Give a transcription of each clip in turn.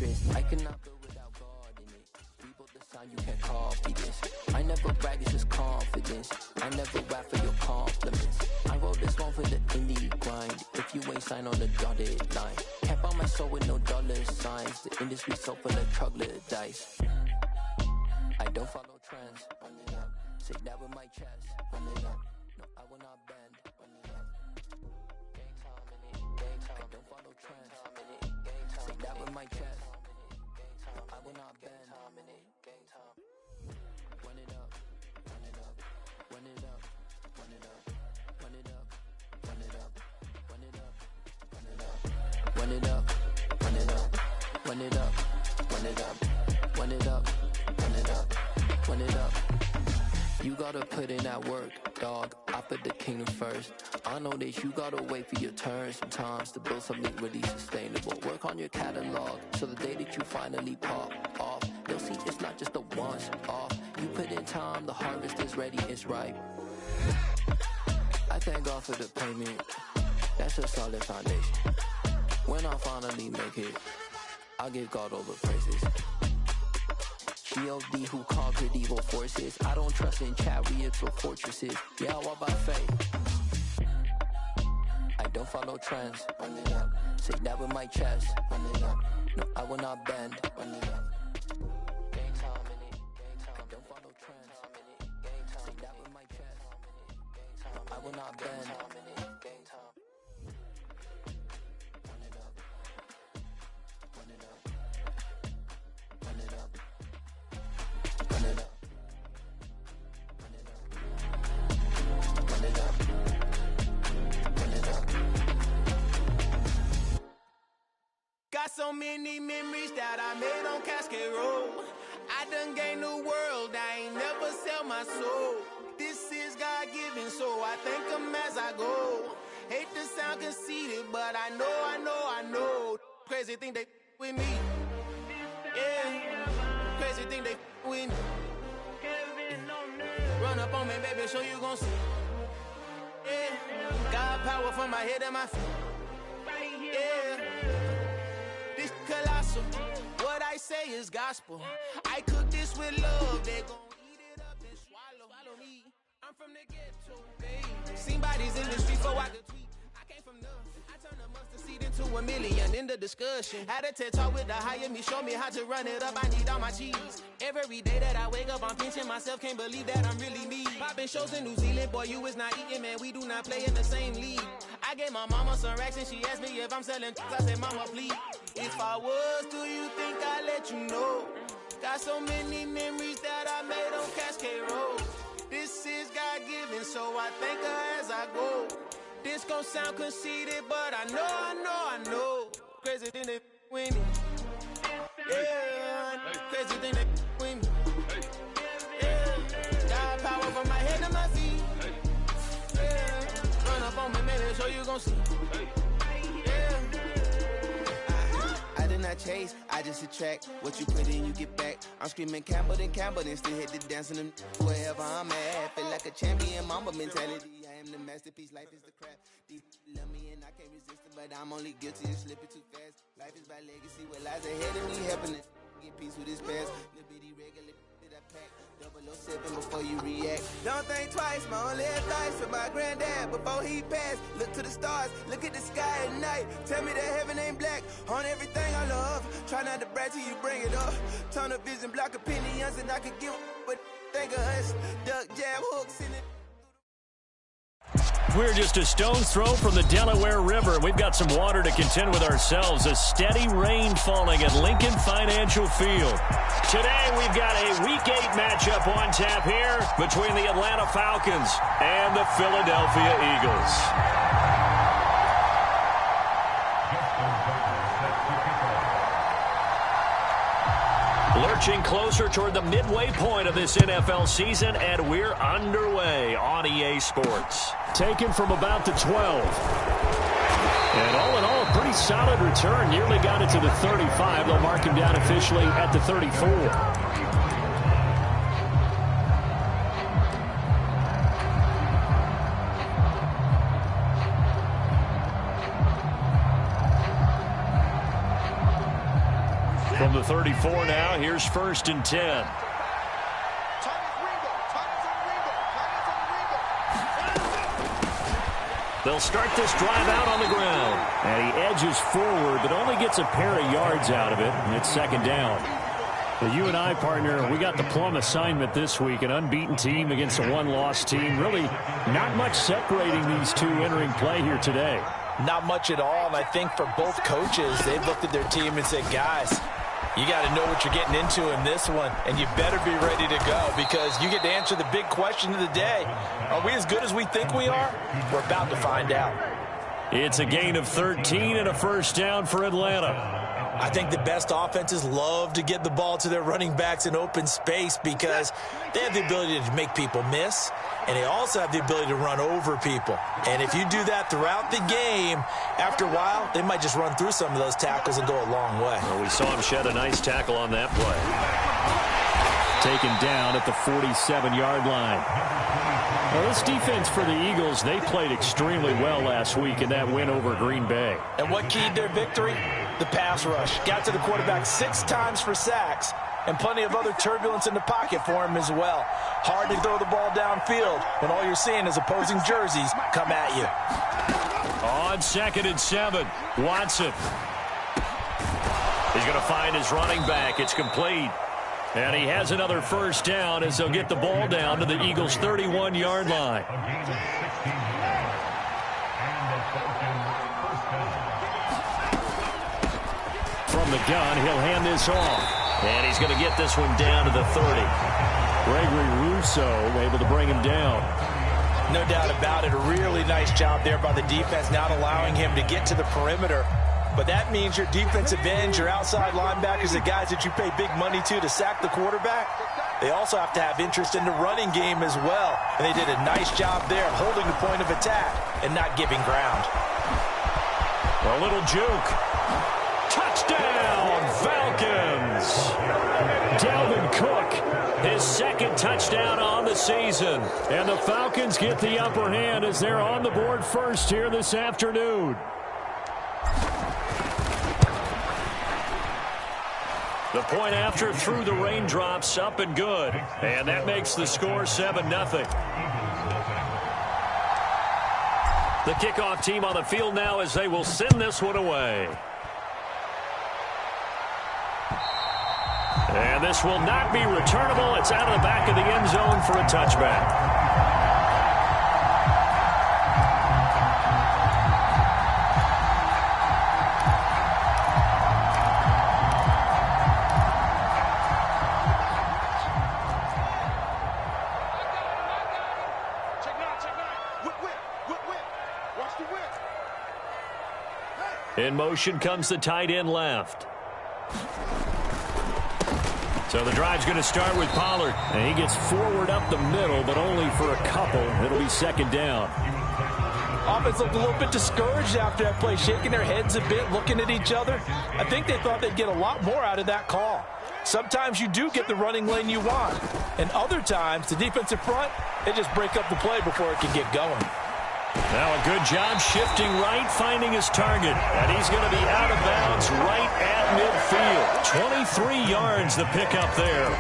fortress. I cannot build without God in it. We built the sound, you can't copy this. I never brag, it's just confidence. I never rap for your compliments. I wrote this one for the indie grind. If you ain't signed on the dotted line, can't buy my soul with no dollar signs. The industry so full of troglodytes. I don't follow trends. Run it up. Say that with my chest. Run it up. No, I will not bend. Run it up. Gang time in it. Gang time. I don't follow trends. Say that with my chest. No, I will not bend. Gang time. Run it up. Run it up. Run it up. Run it up. Run it up. Run it up. Run it up. Run it up. Run it up. Run it up. Run it up. Run it up. Run it up. Run it up. Run it up. You gotta put in that work, dog. I put the kingdom first. I know that you gotta wait for your turn sometimes to build something really sustainable. Work on your catalog, so the day that you finally pop off, they'll see it's not just a once off. You put in time, the harvest is ready, it's ripe. I thank God for the payment. That's a solid foundation. When I finally make it, I'll give God all the praises. G.O.D. who conquered evil forces. I don't trust in chariots or fortresses. Yeah, I walk by faith. I don't follow trends. Run it up. Say that with my chest. Run it up. No, I will not bend. Run it up. Gang time in it. Gang time. I don't follow trends. Gang time. Say that with my chest. No, I will not bend. Gang time. Run it up. Run it up. Run it up. Run it up. Run it up. Run it up. Run it up. Got so many memories that I made on Cascade Road. I done gained the world, I ain't never sell my soul. This is God-given, so I thank him as I go. Hate to sound conceited, but I know. Crazy thing they with me. Yeah. Crazy thing they with me. Run up on me, baby, show you gon' see. Yeah. God power from my head and my feet. Yeah. This colossal. What I say is gospel. I cook this with love. They gon' eat it up and swallow me. I'm from the ghetto, baby. Seen bodies in the street before I could tweet. I came from nothing. I turned a mustard seed into a million in the discussion. Had a TED talk with the higher me, show me how to run it up. I need all my cheese. Every day that I wake up, I'm pinching myself. Can't believe that I'm really me. Popping shows in New Zealand, boy, you is not eating, man. We do not play in the same league. I gave my mama some racks and she asked me if I'm selling. I said, mama, please. If I was, do you think I'd let you know? Got so many memories that I made on Cascade Road. This is God-given, so I thank her as I go. This gon' sound conceited, but I know. Crazy thing they with me. Yeah, crazy thing they with me. Yeah, got power from my head to my feet. Yeah, run up on me, maybe so you gon' see. Yeah. I did not chase, I just attract. What you put in, you get back. I'm screaming Campbell, then still hit the dance in them wherever I'm at. Feel like a champion, mamba mentality. I am the masterpiece, life is the crap. Deep love me and I can't resist it, but I'm only guilty of slipping too fast. Life is by legacy, what lies ahead of me, helping it get peace with this past. Little bitty regular that I pack, 007 before you react. Don't think twice, my only advice for my granddad before he passed. Look to the stars, look at the sky at night. Tell me that heaven ain't black on everything I love. Try not to brag till you bring it up. Tunnel vision, block opinions, and I could give but think of us. Duck, jab, hooks in it. We're just a stone's throw from the Delaware River. We've got some water to contend with ourselves. A steady rain falling at Lincoln Financial Field. Today we've got a Week 8 matchup on tap here between the Atlanta Falcons and the Philadelphia Eagles. Lurching closer toward the midway point of this NFL season, and we're underway on EA Sports. Taken from about the 12. And all in all, a pretty solid return. Nearly got it to the 35. They'll mark him down officially at the 34. From the 34 now, here's 1st and 10. They'll start this drive out on the ground. And he edges forward, but only gets a pair of yards out of it. And it's 2nd down. The U&I partner, we got the plum assignment this week. An unbeaten team against a one-loss team. Really not much separating these two entering play here today. Not much at all. And I think for both coaches, they've looked at their team and said, guys, you got to know what you're getting into in this one, and you better be ready to go because you get to answer the big question of the day. Are we as good as we think we are? We're about to find out. It's a gain of 13 and a 1st down for Atlanta. I think the best offenses love to get the ball to their running backs in open space because they have the ability to make people miss, and they also have the ability to run over people. And if you do that throughout the game, after a while, they might just run through some of those tackles and go a long way. Well, we saw him shed a nice tackle on that play. Taken down at the 47-yard line. Well, this defense for the Eagles, they played extremely well last week in that win over Green Bay. And what keyed their victory? The pass rush. Got to the quarterback 6 times for sacks, and plenty of other turbulence in the pocket for him as well. Hard to throw the ball downfield when all you're seeing is opposing jerseys come at you. On 2nd and 7, Watson. He's going to find his running back. It's complete. And he has another 1st down as they'll get the ball down to the Eagles' 31-yard line. From the gun, he'll hand this off. And he's going to get this one down to the 30. Gregory Rousseau able to bring him down. No doubt about it. A really nice job there by the defense, not allowing him to get to the perimeter. But that means your defensive ends, your outside linebackers, the guys that you pay big money to sack the quarterback, they also have to have interest in the running game as well. And they did a nice job there of holding the point of attack and not giving ground. A little juke. Touchdown, Falcons! Dalvin Cook, his 2nd touchdown on the season. And the Falcons get the upper hand as they're on the board first here this afternoon. The point after through the raindrops, up and good. And that makes the score 7-0. The kickoff team on the field now as they will send this one away. And this will not be returnable. It's out of the back of the end zone for a touchback. In motion comes the tight end left. So the drive's going to start with Pollard. And he gets forward up the middle, but only for a couple. It'll be 2nd down. Offense looked a little bit discouraged after that play, shaking their heads a bit, looking at each other. I think they thought they'd get a lot more out of that call. Sometimes you do get the running lane you want. And other times, the defensive front, they just break up the play before it can get going. Now a good job shifting right, finding his target. And he's going to be out of bounds right at midfield. 23 yards the pickup there.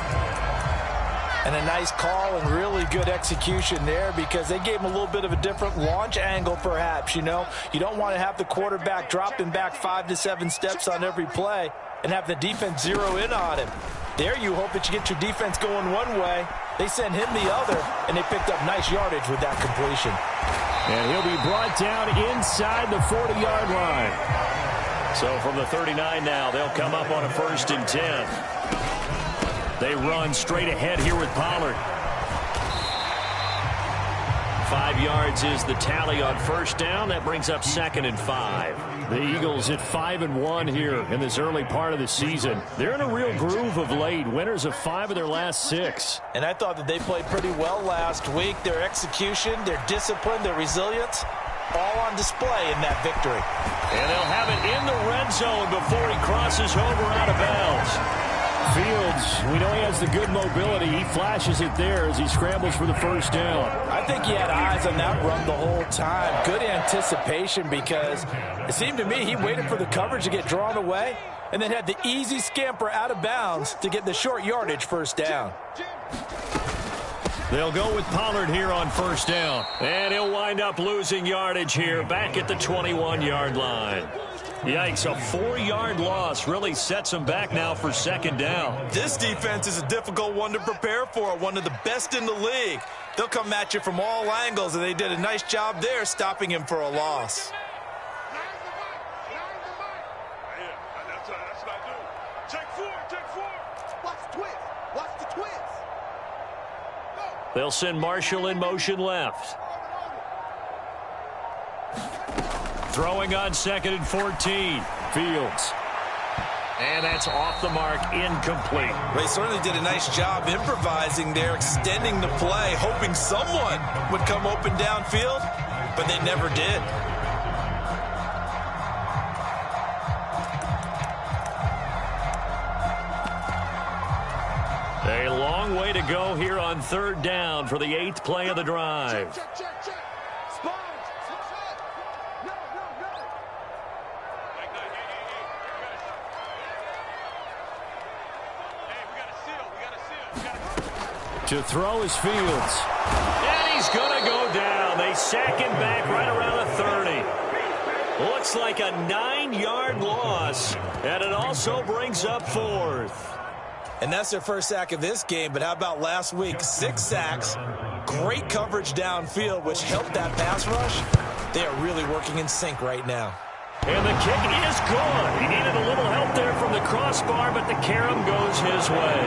And a nice call and really good execution there because they gave him a little bit of a different launch angle perhaps, you know. You don't want to have the quarterback dropping back 5 to 7 steps on every play and have the defense zero in on him. There you hope that you get your defense going one way. They send him the other, and they picked up nice yardage with that completion. And he'll be brought down inside the 40-yard line. So from the 39 now, they'll come up on a 1st and 10. They run straight ahead here with Pollard. 5 yards is the tally on 1st down. That brings up 2nd and 5. The Eagles at 5-1 here in this early part of the season. They're in a real groove of late. Winners of 5 of their last 6. And I thought that they played pretty well last week. Their execution, their discipline, their resilience, all on display in that victory. And they'll have it in the red zone before he crosses over out of bounds. Fields, we know he has the good mobility. He flashes it there as he scrambles for the 1st down. I think he had eyes on that run the whole time. Good anticipation because it seemed to me he waited for the coverage to get drawn away, and then had the easy scamper out of bounds to get the short yardage first down. They'll go with Pollard here on first down. And he'll wind up losing yardage here back at the 21-yard line. Yikes, a 4-yard loss really sets him back now for second down. This defense is a difficult one to prepare for, one of the best in the league. They'll come at you from all angles, and they did a nice job there stopping him for a loss. They'll send Marshall in motion left. Throwing on 2nd and 14. Fields. And that's off the mark, incomplete. They certainly did a nice job improvising there, extending the play, hoping someone would come open downfield, but they never did. A long way to go here on 3rd down for the 8th play of the drive. To throw is Fields. And he's going to go down. They sack him back right around the 30. Looks like a 9-yard loss. And it also brings up 4th. And that's their first sack of this game, but how about last week? 6 sacks, great coverage downfield, which helped that pass rush. They are really working in sync right now. And the kick is good. He needed a little help there from the crossbar, but the carom goes his way.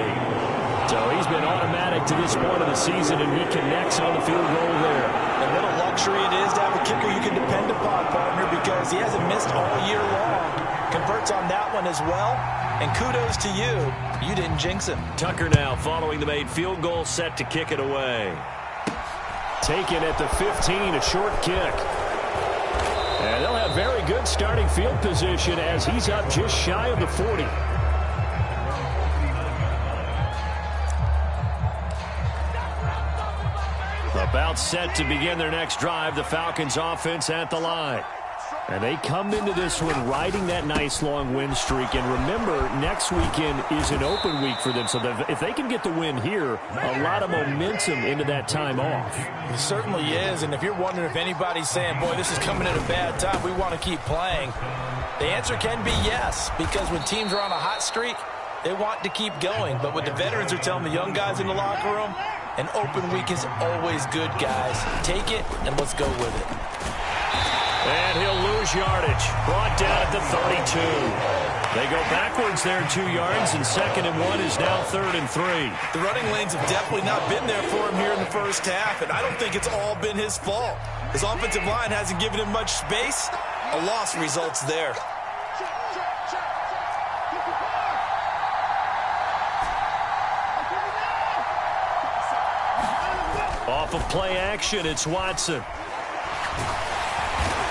So he's been automatic to this point of the season, and he connects on the field goal there. And what a luxury it is to have a kicker you can depend upon, partner, because he hasn't missed all year long. Converts on that one as well. And kudos to you. You didn't jinx him. Tucker now following the made field goal, set to kick it away. Taken at the 15, a short kick. And they'll have very good starting field position as he's up just shy of the 40. About set to begin their next drive, the Falcons offense at the line. And they come into this one riding that nice long win streak. And remember, next weekend is an open week for them. So if they can get the win here, a lot of momentum into that time off. It certainly is. And if you're wondering if anybody's saying, boy, this is coming at a bad time, we want to keep playing, the answer can be yes. Because when teams are on a hot streak, they want to keep going. But what the veterans are telling the young guys in the locker room, an open week is always good, guys. Take it, and let's go with it. And he'll lose yardage. Brought down at the 32. They go backwards there 2 yards, and 2nd and 1 is now 3rd and 3. The running lanes have definitely not been there for him here in the first half, and I don't think it's all been his fault. His offensive line hasn't given him much space. A loss results there. Off of play action, it's Watson.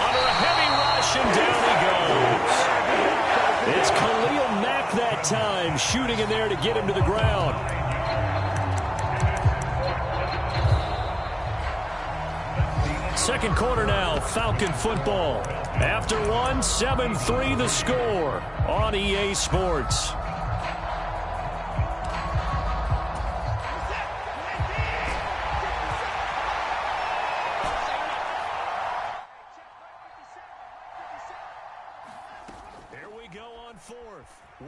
Under a heavy rush, and down he goes. It's Khalil Mack that time, shooting in there to get him to the ground. Second quarter now, Falcon football. After one, 7-3 the score on EA Sports.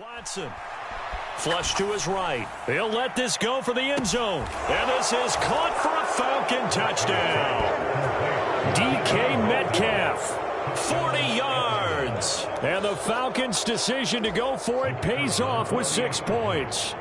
Watson. Flush to his right. He'll let this go for the end zone. And this is caught for a Falcon touchdown. DK Metcalf, 40 yards. And the Falcons' decision to go for it pays off with 6 points.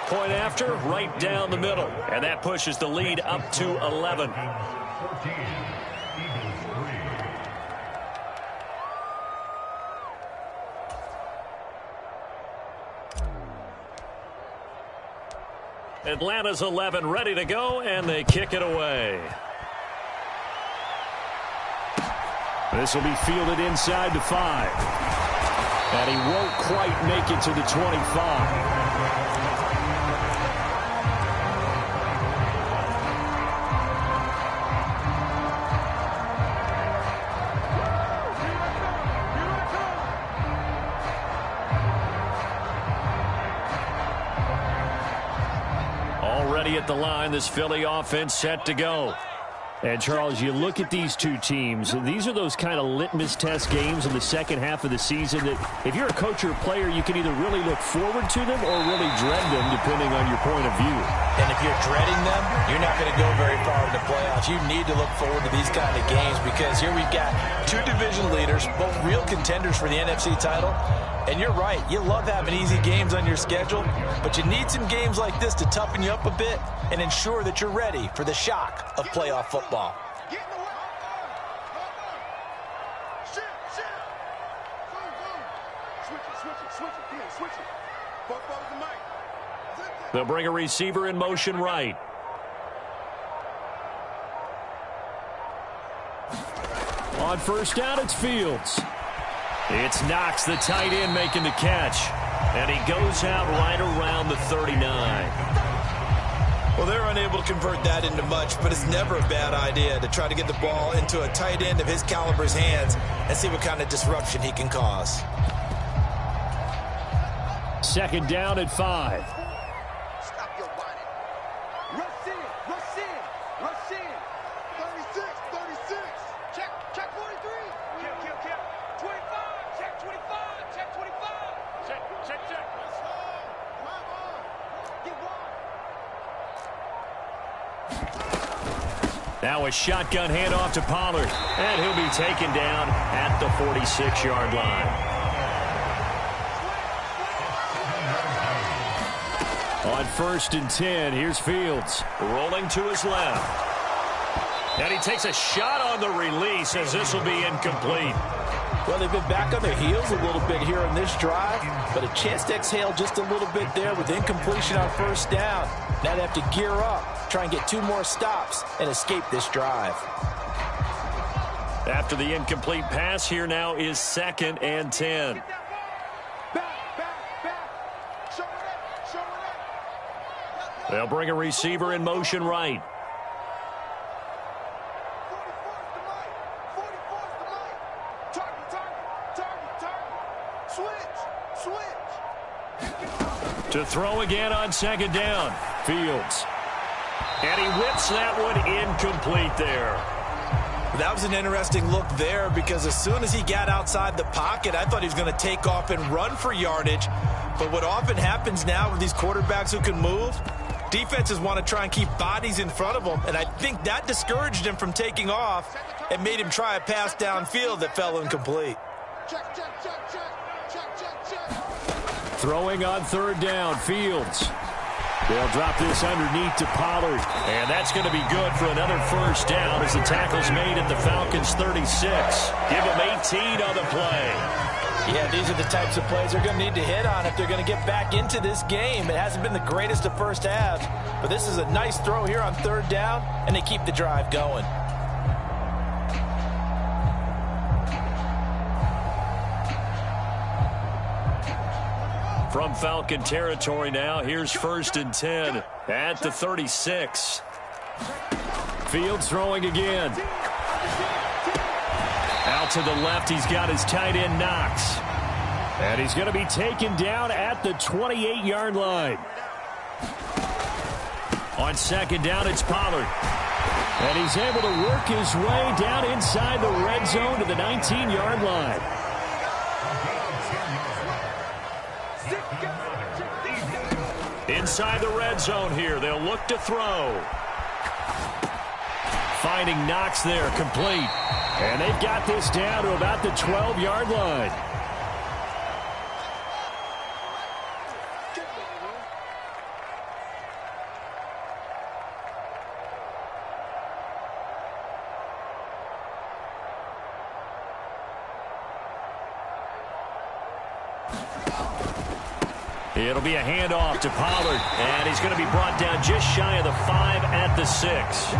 Point after, right down the middle. And that pushes the lead up to 11. Atlanta's 11 ready to go, and they kick it away. This will be fielded inside the 5. And he won't quite make it to the 25. Already at the line, this Philly offense set to go. And, Charles, you look at these two teams, and these are those kind of litmus test games in the second half of the season that if you're a coach or a player, you can either really look forward to them or really dread them, depending on your point of view. And if you're dreading them, you're not going to go very far in the playoffs. You need to look forward to these kind of games because here we've got two division leaders, both real contenders for the NFC title. And you're right, you love having easy games on your schedule, but you need some games like this to toughen you up a bit and ensure that you're ready for the shock of playoff football. They'll bring a receiver in motion right. On first down, it's Fields. It's Knox, the tight end, making the catch. And he goes out right around the 39. Well, they're unable to convert that into much, but it's never a bad idea to try to get the ball into a tight end of his caliber's hands and see what kind of disruption he can cause. Second down at 5. Stop your whining. Rush in, rush in, rush in. 36, 36. Check 43. Kill. 25, check 25, check 25. Check. Let's go. Come on. Get one. Now a shotgun handoff to Pollard, and he'll be taken down at the 46-yard line. On first and 10, here's Fields rolling to his left. And he takes a shot on the release as this will be incomplete. Well, they've been back on their heels a little bit here on this drive, but a chance to exhale just a little bit there with incompletion on first down. Now they have to gear up, try and get 2 more stops, and escape this drive. After the incomplete pass, here now is second and 10. They'll bring a receiver in motion right. To throw again on second down. Fields. And he whips that one incomplete there. That was an interesting look there because as soon as he got outside the pocket, I thought he was going to take off and run for yardage. But what often happens now with these quarterbacks who can move, defenses want to try and keep bodies in front of them, and I think that discouraged him from taking off and made him try a pass downfield that fell incomplete. Throwing on third down, Fields. They'll drop this underneath to Pollard, and that's going to be good for another first down as the tackle's made at the Falcons' 36. Give them 18 on the play. Yeah, these are the types of plays they're going to need to hit on if they're going to get back into this game. It hasn't been the greatest of first halves, but this is a nice throw here on third down, and they keep the drive going. From Falcon territory now, here's first and 10 at the 36. Fields throwing again. Out to the left, he's got his tight end Knox. And he's going to be taken down at the 28-yard line. On second down, it's Pollard. And he's able to work his way down inside the red zone to the 19-yard line. Inside the red zone here, they'll look to throw. Finding Knox there, complete. And they've got this down to about the 12-yard line. It'll be a handoff to Pollard, and he's going to be brought down just shy of the 5 at the 6.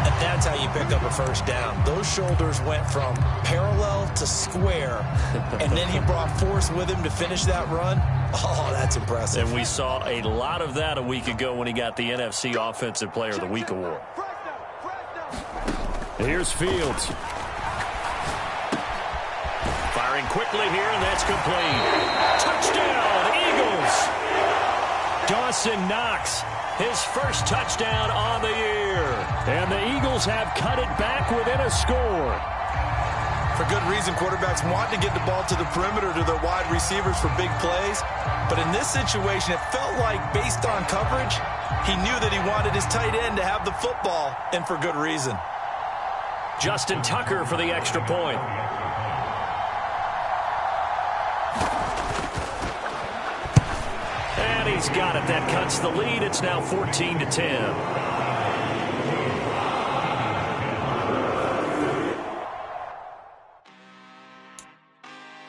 And that's how you pick up a first down. Those shoulders went from parallel to square, and then he brought force with him to finish that run. Oh, that's impressive. And we saw a lot of that a week ago when he got the NFC Offensive Player of the Week award. Here's Fields. Firing quickly here, and that's complete. Touchdown, Eagles! Dawson Knox, his first touchdown on the year. And the Eagles have cut it back within a score. For good reason, quarterbacks want to get the ball to the perimeter to their wide receivers for big plays. But in this situation, it felt like, based on coverage, he knew that he wanted his tight end to have the football, and for good reason. Justin Tucker for the extra point. And he's got it. That cuts the lead. It's now 14-10.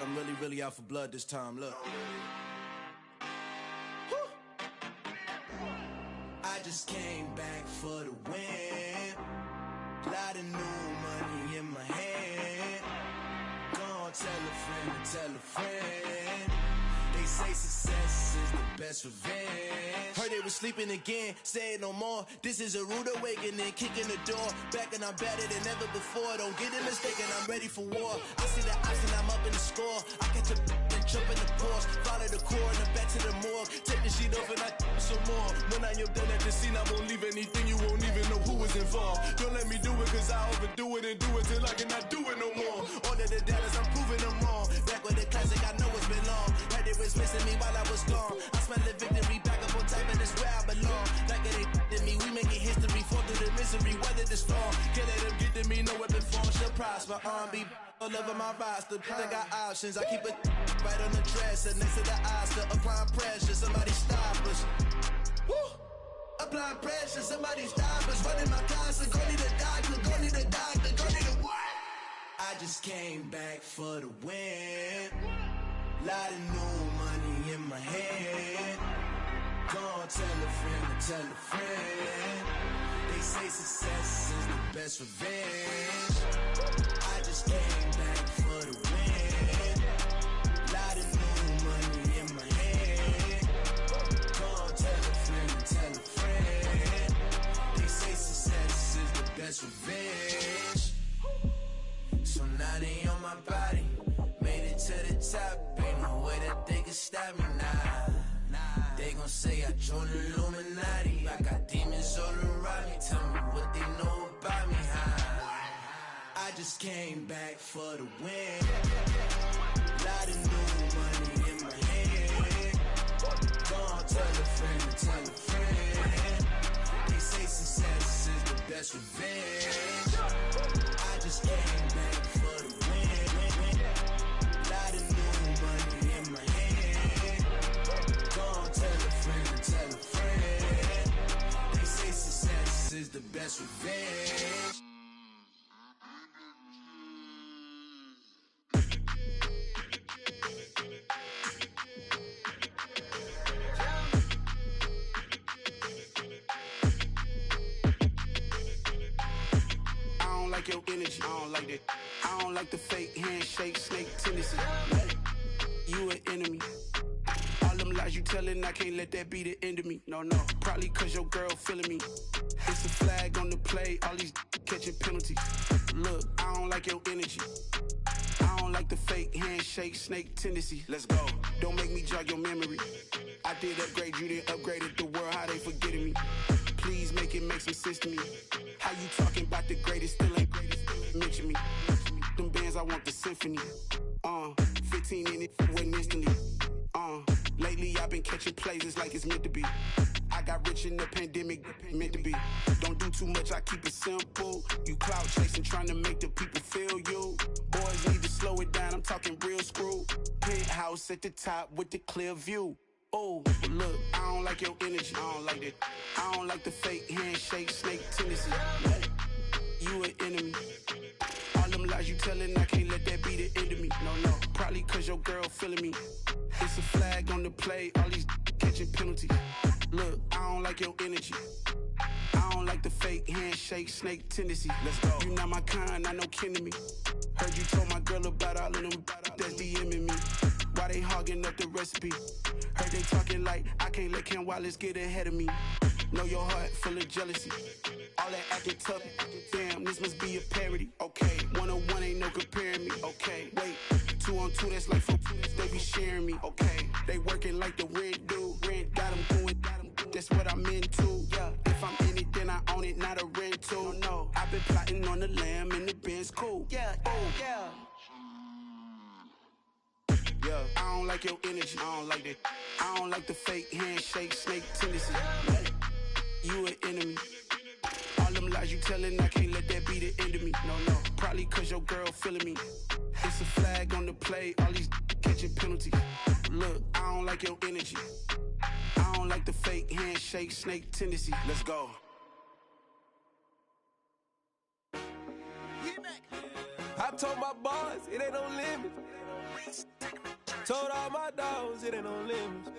I'm really out for blood this time, look. I just came back for the win. Lot of new money in my hand. Gonna tell a friend. They say success is the best revenge. Heard they was sleeping again, say it no more. This is a rude awakening, kicking the door. Back and I'm better than ever before. Don't get it mistaken, I'm ready for war. I see the option, I'm up in the score. I catch a and jump in the Porsche. Follow the core and back to the morgue. Take the sheet off and I some more. When I am done at the scene, I won't leave anything. You won't even know who was involved. Don't let me do it, cause I overdo it and do it till I cannot do it no more. All of the doubters, I'm proving them wrong. Back with the classic, I know it's been long. Heard it was missing me while I was gone. I smell the victory, back up on time, and it's where I belong. Like it ain't to me, we making history. Fall through the misery, weather the storm. Can't let them get to me, no weapon form shall prosper. R&B all over my roster, I got options. I keep it right on the dresser, next to the Oscar. Applying pressure, somebody stop us. Woo! Applying pressure, somebody stop us. Running my closet, go need a doctor, go need a doctor, go need a what? I just came back for the win. Lot of new money in my hand. Gonna tell a friend. They say success is the best revenge. I just came back for the win. Lot of new money in my hand. Gonna tell a friend. They say success is the best revenge. So now they on my body. Made it to the top. Ain't no way that they can stop me now. They gon' say I joined the Illuminati. I got demons all around me. Tell me what they know about me, huh? I just came back for the win. Lot of new money in my hand. Gonna tell a friend. They say success is the best revenge. I just came back for the win. Lot of new money in my hand. Gonna tell a friend. They say success is the best revenge. I don't like your energy, I don't like that. I don't like the fake handshake, snake tendency. You an enemy. All them lies you telling, I can't let that be the end of me. No, probably cause your girl feeling me. It's a flag on the play, all these catching penalties. Look, I don't like your energy. I don't like the fake handshake, snake tendency. Let's go. Don't make me jog your memory. I did upgrade you, then upgraded the world, how they forgetting me. Please make it make some sense to me. How you talking about the greatest, still ain't greatest, mention me. Them bands, I want the symphony. 15 in it, went instantly. Lately I've been catching plays, it's like it's meant to be. I got rich in the pandemic, meant to be. Don't do too much, I keep it simple. You clout chasing, trying to make the people feel you. Boys need to slow it down, I'm talking real screw. Penthouse at the top with the clear view. Oh, look, I don't like your energy, I don't like that. I don't like the fake handshake, snake tendency. You an enemy. All them lies you telling, I can't let that be the end of me. No, probably cause your girl feeling me. It's a flag on the play, all these catching penalties. Look, I don't like your energy. I don't like the fake handshake, snake tendency. Let's go. You not my kind, not no kin to me. Heard you told my girl about all of them that's DMing me. Why they hogging up the recipe? Heard they talking like I can't let Ken Wallace get ahead of me. Know your heart full of jealousy. All that acting tough. Damn, this must be a parody. Okay, 101 ain't no comparing me. Okay, wait, 2 on 2, that's like 4. They be sharing me. Okay, they working like the rent do. Rent got them going. That's what I'm into. Yeah, if I'm in it, then I own it, not a rental. No, I've been plotting on the lamb and the Benz cool. Yeah, yeah. Yeah, I don't like your energy. I don't like that. I don't like the fake handshake, snake tendency. You an enemy. All them lies you telling, I can't let that be the end of me. No, probably cause your girl feeling me. It's a flag on the play, all these catching penalties. Look, I don't like your energy. I don't like the fake handshake, snake tendency. Let's go. I told my boys, it ain't no limits. Told all my dogs, it ain't no limits.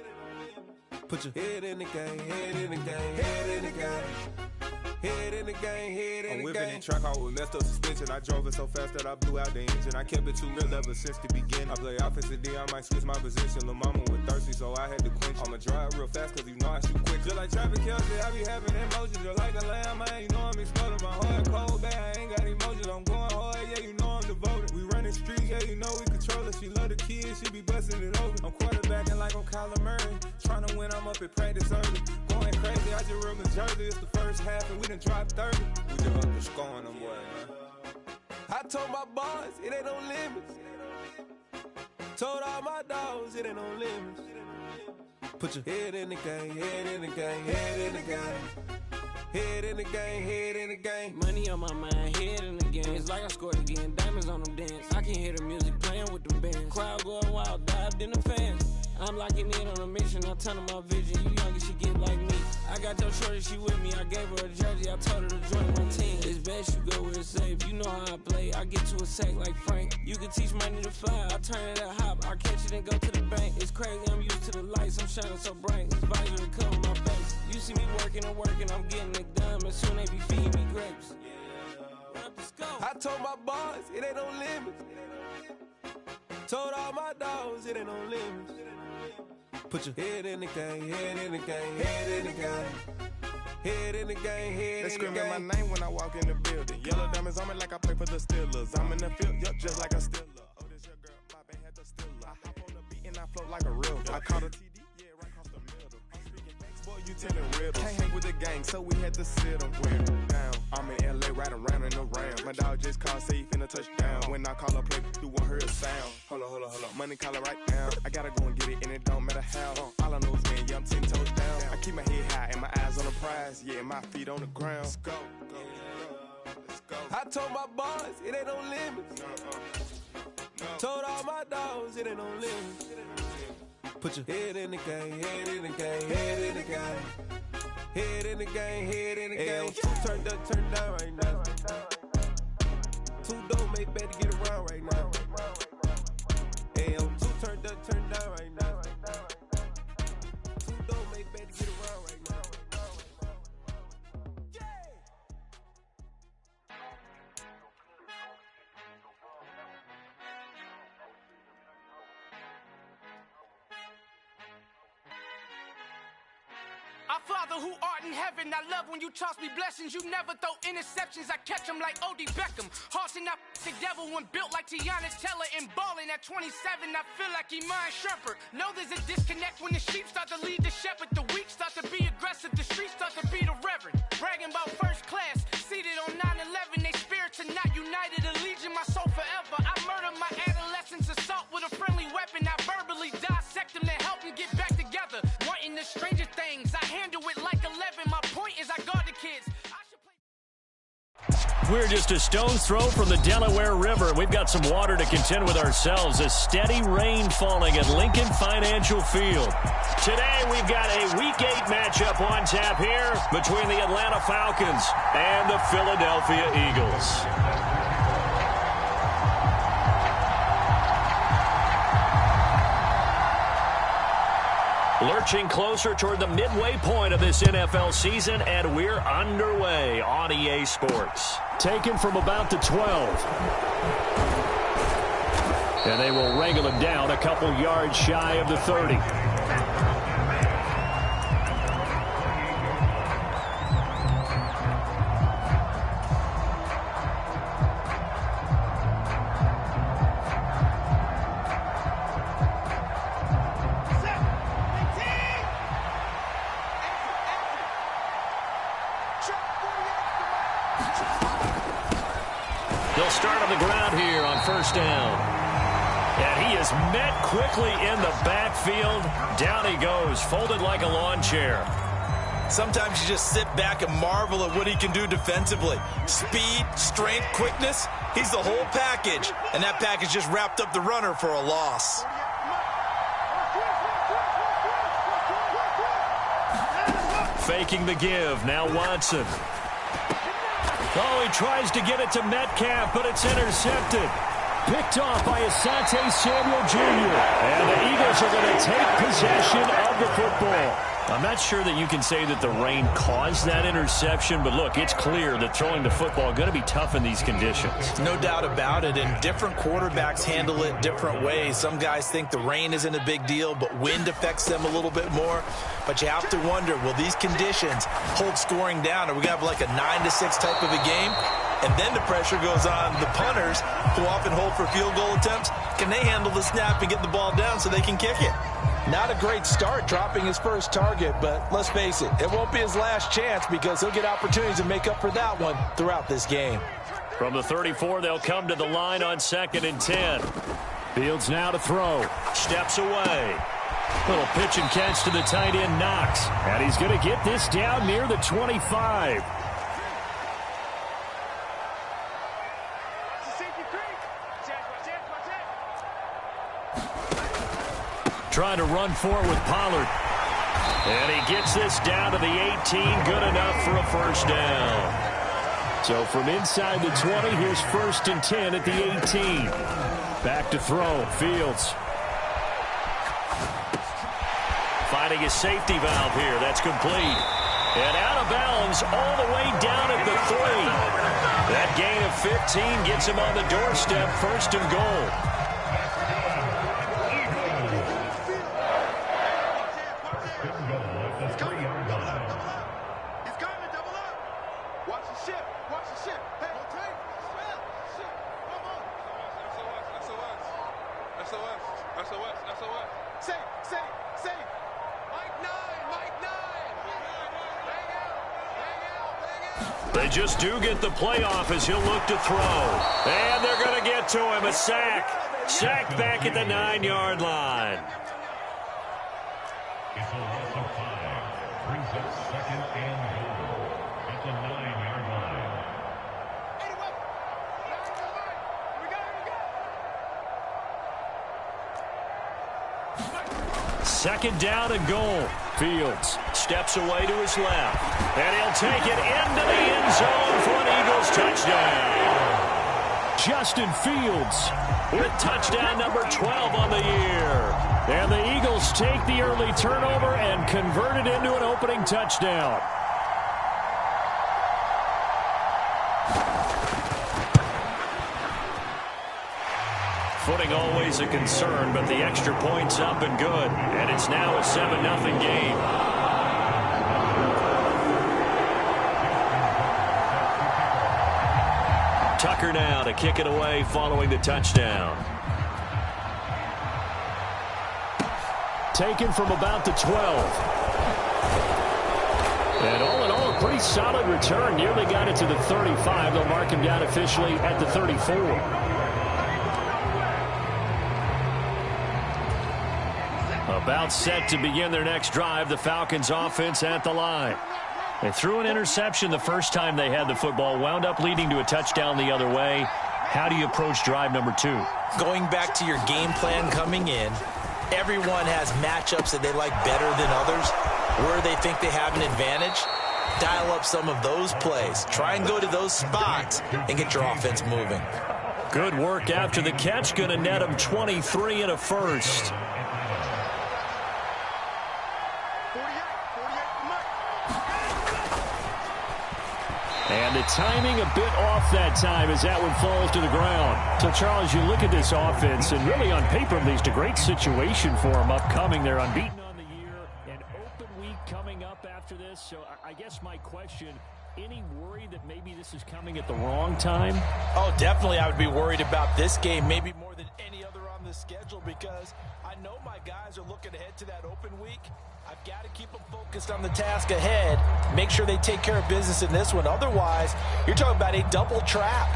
Put your head in the game, head in the game, head in the game. Head in the game, head in the game. I'm whipping the track out with messed up suspension. I drove it so fast that I blew out the engine. I kept it too real ever since the beginning. I play offensive D, I might switch my position. Lil' mama was thirsty, so I had to quench. I'ma drive real fast, cause you know I shoot quick. Just like traffic Kelsey, I be having emotions. Just like a lamb, man, you know I'm exploding. My heart cold, bad, I ain't got emotions. I'm going hard, yeah, you know I'm devoted. We running streets, yeah, you know we control it. She love the kids, she be busting it over. I'm quarterbacking like I'm Kyler Murray. Trying to win, I'm up at practice early. Going crazy, I just rub the jersey. It's the first half and we done dropped 30. We just up to scoring them, boy, man. I told my boys, it ain't no limits. Told all my dogs, it ain't no limits. Put your head in the game, head in the game, head in the game. Head in the game, head in the game. Money on my mind, head in the game. It's like I scored again, diamonds on them dance. I can hear the music playing with them bands. Crowd going wild, dived in the fans. I'm locking in on a mission, I'm telling my vision. You young, you should get like me. I got your shorty, she with me. I gave her a jersey, I told her to join my team. It's best you go where it's safe. You know how I play, I get to a sack like Frank. You can teach money to fly, I turn it at hop. I catch it and go to the bank. It's crazy, I'm used to the lights, I'm shining so bright. This visor to cover my face. You see me working and working, I'm getting it done. But soon they be feeding me grapes. I told my boys, it ain't no limits. Told all my dogs, it ain't no limits. Put your head in the game, head in the game, head in the game. Head in the game, head in the game. They screaming my name when I walk in the building. Yellow diamonds on me like I play for the Steelers. I'm in the field, yup, just like a Steeler. Oh, this your girl, my band had the Steeler. I hop on the beat and I float like a real. I caught a TD, yeah, right across the middle. I'm speaking thanks, boy, you telling riddles. Can't hang with the gang, so we had to sit them down. I'm in LA, riding around in the Ram. My dog just called, say he finna touchdown. When I call a play, you won't hear a sound. Hold on, money call it right now. I gotta go and get it, and it don't matter how. All I know is, man, yeah, I'm 10 toes down. I keep my head high and my eyes on the prize. Yeah, my feet on the ground. Let's go. Let's go. I told my boys, it ain't no limits. Told all my dogs, it ain't no limits. Put your head in the game, head in the game, head in the game. Head in the game, head in the game. Turn down right now. Two dope make better get around right now. Two turn down right now. Two dope make better get around right now. Our Father who art in heaven, I love when you toss me blessings. You never throw interceptions, I catch them like O.D. Beckham. Horsing up the devil when built like Tiana Teller and balling at 27, I feel like Iman Shumpert. Know there's a disconnect when the sheep start to lead the shepherd. The weak start to be aggressive, the streets start to be the reverend. Bragging about first class, seated on 9/11. They spirits are not united, allegiance my soul forever. I murder my adolescence, assault with a friendly weapon. I verbally dissect them to help them get back together. Wanting the stranger things, I handle it like 11. My point is I guard the kids. We're just a stone's throw from the Delaware River. We've got some water to contend with ourselves. A steady rain falling at Lincoln Financial Field. Today we've got a Week 8 matchup on tap here between the Atlanta Falcons and the Philadelphia Eagles. Lurching closer toward the midway point of this NFL season, and we're underway on EA Sports. Taken from about the 12. And they will wrangle him down a couple yards shy of the 30. They'll start on the ground here on first down. And he is met quickly in the backfield. Down he goes, folded like a lawn chair. Sometimes you just sit back and marvel at what he can do defensively. Speed, strength, quickness, he's the whole package. And that package just wrapped up the runner for a loss. Faking the give, now Watson. Oh, he tries to get it to Metcalf, but it's intercepted. Picked off by Asante Samuel Jr. And the Eagles are going to take possession of the football. I'm not sure that you can say that the rain caused that interception, but look, it's clear that throwing the football is going to be tough in these conditions. No doubt about it, and different quarterbacks handle it different ways. Some guys think the rain isn't a big deal, but wind affects them a little bit more. But you have to wonder, will these conditions hold scoring down? Are we going to have like a 9-6 type of a game? And then the pressure goes on the punters, who often hold for field goal attempts. Can they handle the snap and get the ball down so they can kick it? Not a great start dropping his first target, but let's face it, it won't be his last chance because he'll get opportunities to make up for that one throughout this game. From the 34, they'll come to the line on 2nd and 10. Fields now to throw. Steps away. Little pitch and catch to the tight end, Knox. And he's going to get this down near the 25. Trying to run forward with Pollard. And he gets this down to the 18. Good enough for a first down. So from inside the 20, here's 1st and 10 at the 18. Back to throw. Fields. Finding his safety valve here. That's complete. And out of bounds all the way down at the 3. That gain of 15 gets him on the doorstep. 1st and goal. They just do get the playoff as he'll look to throw. And they're going to get to him. A sack. Sacked back at the 9-yard line. Brings up 2nd and goal at the 9-yard line. Second down and goal. Fields steps away to his left. And he'll take it into the end zone for an Eagles touchdown. Justin Fields with touchdown number 12 on the year. And the Eagles take the early turnover and convert it into an opening touchdown. Footing always a concern, but the extra point's up and good. And it's now a 7-0 game. Tucker now to kick it away following the touchdown. Taken from about the 12. And all in all, a pretty solid return. Nearly got it to the 35. They'll mark him down officially at the 34. About set to begin their next drive. The Falcons offense at the line. They threw an interception the first time they had the football. Wound up leading to a touchdown the other way. How do you approach drive number 2? Going back to your game plan coming in, everyone has matchups that they like better than others. Where they think they have an advantage, dial up some of those plays. Try and go to those spots and get your offense moving. Good work after the catch. Going to net him 23 and a first. And the timing a bit off that time as that one falls to the ground. So, Charles, you look at this offense, and really on paper, at least a great situation for them upcoming. They're unbeaten on the year. An open week coming up after this. So I guess my question, any worry that maybe this is coming at the wrong time? Oh, definitely I would be worried about this game, maybe more than any other on the schedule, because I know my guys are looking ahead to that open week. I've got to keep them focused on the task ahead, make sure they take care of business in this one. Otherwise, you're talking about a double trap.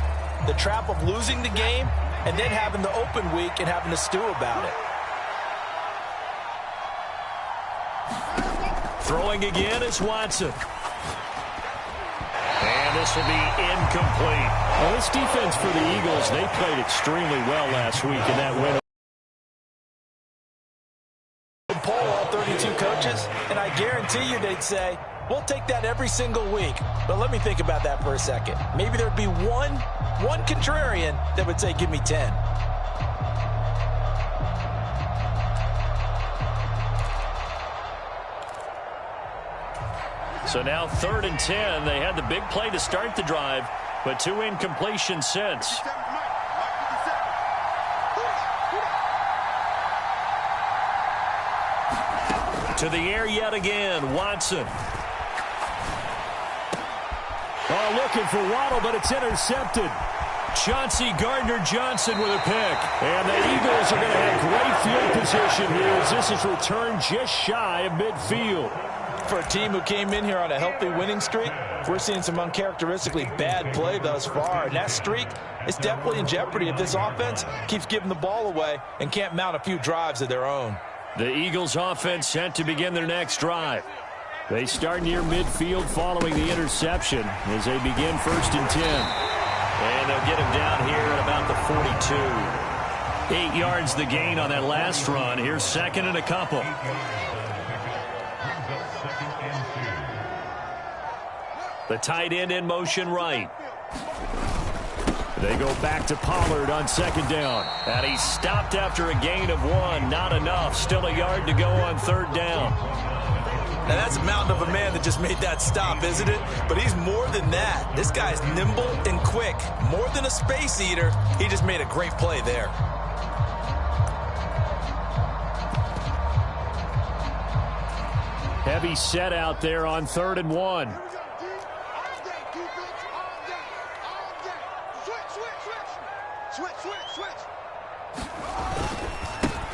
The trap of losing the game and then having the open week and having to stew about it. Throwing again is Watson. And this will be incomplete. Well, this defense for the Eagles, they played extremely well last week in that win. Poll all 32 coaches, and I guarantee you they'd say, we'll take that every single week. But let me think about that for a second. Maybe there'd be one contrarian that would say, give me 10. So now 3rd and 10. They had the big play to start the drive, but 2 incompletions since. To the air yet again, Watson. Oh, looking for Waddle, but it's intercepted. Chauncey Gardner-Johnson with a pick. And the Eagles are going to have great field position here as this is returned just shy of midfield. For a team who came in here on a healthy winning streak, we're seeing some uncharacteristically bad play thus far. And that streak is definitely in jeopardy if this offense keeps giving the ball away and can't mount a few drives of their own. The Eagles offense set to begin their next drive. They start near midfield following the interception as they begin 1st and 10. And they'll get him down here at about the 42. 8 yards the gain on that last run. Here's 2nd and a couple. The tight end in motion right. They go back to Pollard on 2nd down. And he stopped after a gain of 1. Not enough. Still a yard to go on 3rd down. Now, that's a mountain of a man that just made that stop, isn't it? But he's more than that. This guy's nimble and quick. More than a space eater. He just made a great play there. Heavy set out there on 3rd and 1.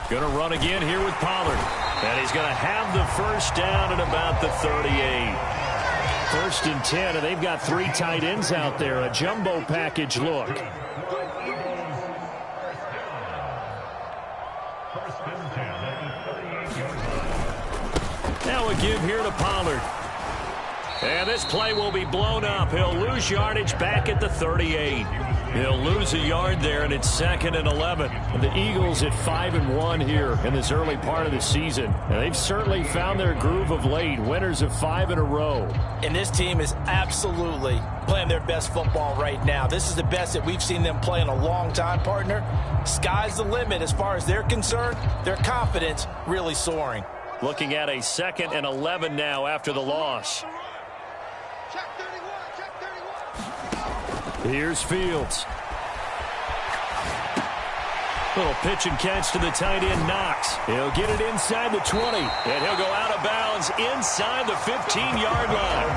Going to run again here with Pollard. And he's going to have the 1st down at about the 38. 1st and 10, and they've got 3 tight ends out there. A jumbo package look. Now a give here to Pollard. And this play will be blown up. He'll lose yardage back at the 38. He'll lose a yard there, and it's 2nd and 11. And the Eagles at 5-1 here in this early part of the season. And they've certainly found their groove of late. Winners of 5 in a row. And this team is absolutely playing their best football right now. This is the best that we've seen them play in a long time, partner. Sky's the limit as far as they're concerned. Their confidence really soaring. Looking at a 2nd and 11 now after the loss. Here's Fields. Little pitch and catch to the tight end, Knox. He'll get it inside the 20. And he'll go out of bounds inside the 15-yard line.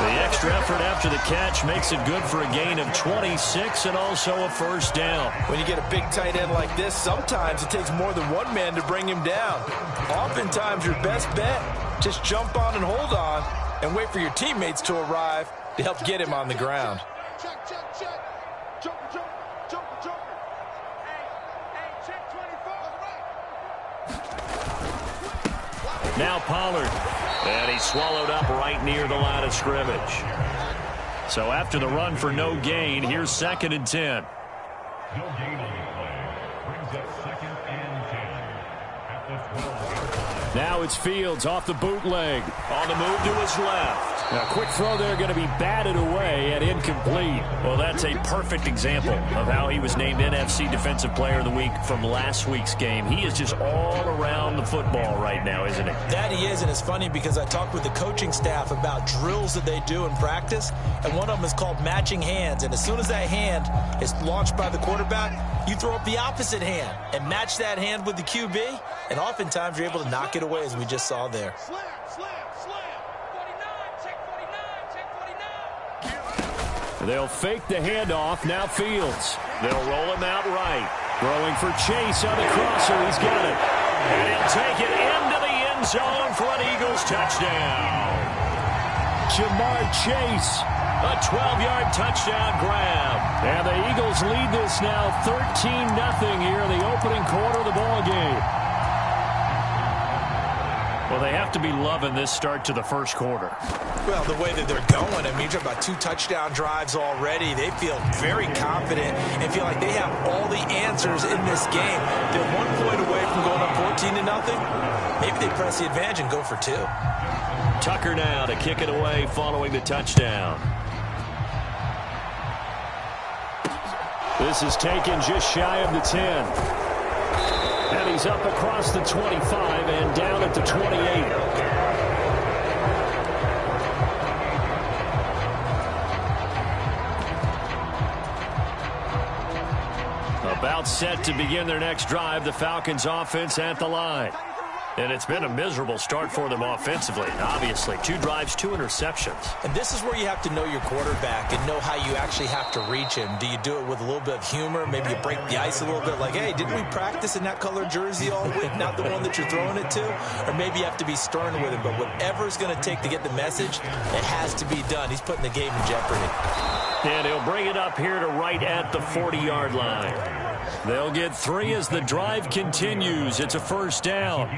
The extra effort after the catch makes it good for a gain of 26 and also a 1st down. When you get a big tight end like this, sometimes it takes more than one man to bring him down. Oftentimes your best bet, just jump on and hold on and wait for your teammates to arrive to help get him on the ground. Check, check, check. Joker, joker, joker, joker. Hey, check 24. Now Pollard. And he's swallowed up right near the line of scrimmage. So after the run for no gain, here's 2nd and 10. No gain on the play. Brings up 2nd and 10 at the 12. Now it's Fields off the bootleg. On the move to his left. A quick throw there going to be batted away and incomplete. Well, that's a perfect example of how he was named NFC Defensive Player of the Week from last week's game. He is just all around the football right now, isn't he? That he is, and it's funny because I talked with the coaching staff about drills that they do in practice, and one of them is called matching hands. And as soon as that hand is launched by the quarterback, you throw up the opposite hand and match that hand with the QB, and oftentimes you're able to knock it away, as we just saw there. Slam, slam, slam. 49, check 49, check 49. They'll fake the handoff. Now Fields. They'll roll him out right. Throwing for Chase on the crosser. He's got it. And he'll take it into the end zone for an Eagles touchdown. Jamar Chase. A 12-yard touchdown grab. And the Eagles lead this now 13-0 here in the opening quarter of the ball game. Well, they have to be loving this start to the first quarter. Well, the way that they're going, I mean, you're talking about 2 touchdown drives already. They feel very confident and feel like they have all the answers in this game. They're 1 point away from going up 14-0. Maybe they press the advantage and go for 2. Tucker now to kick it away following the touchdown. This is taken just shy of the 10. And he's up across the 25 and down at the 28. About set to begin their next drive, the Falcons offense at the line. And it's been a miserable start for them offensively. Obviously, 2 drives, 2 interceptions. And this is where you have to know your quarterback and know how you actually have to reach him. Do you do it with a little bit of humor? Maybe you break the ice a little bit like, hey, didn't we practice in that color jersey all week, not the one that you're throwing it to? Or maybe you have to be stern with him. But whatever it's going to take to get the message, it has to be done. He's putting the game in jeopardy. And he'll bring it up here to right at the 40-yard line. They'll get 3 as the drive continues. It's a first down.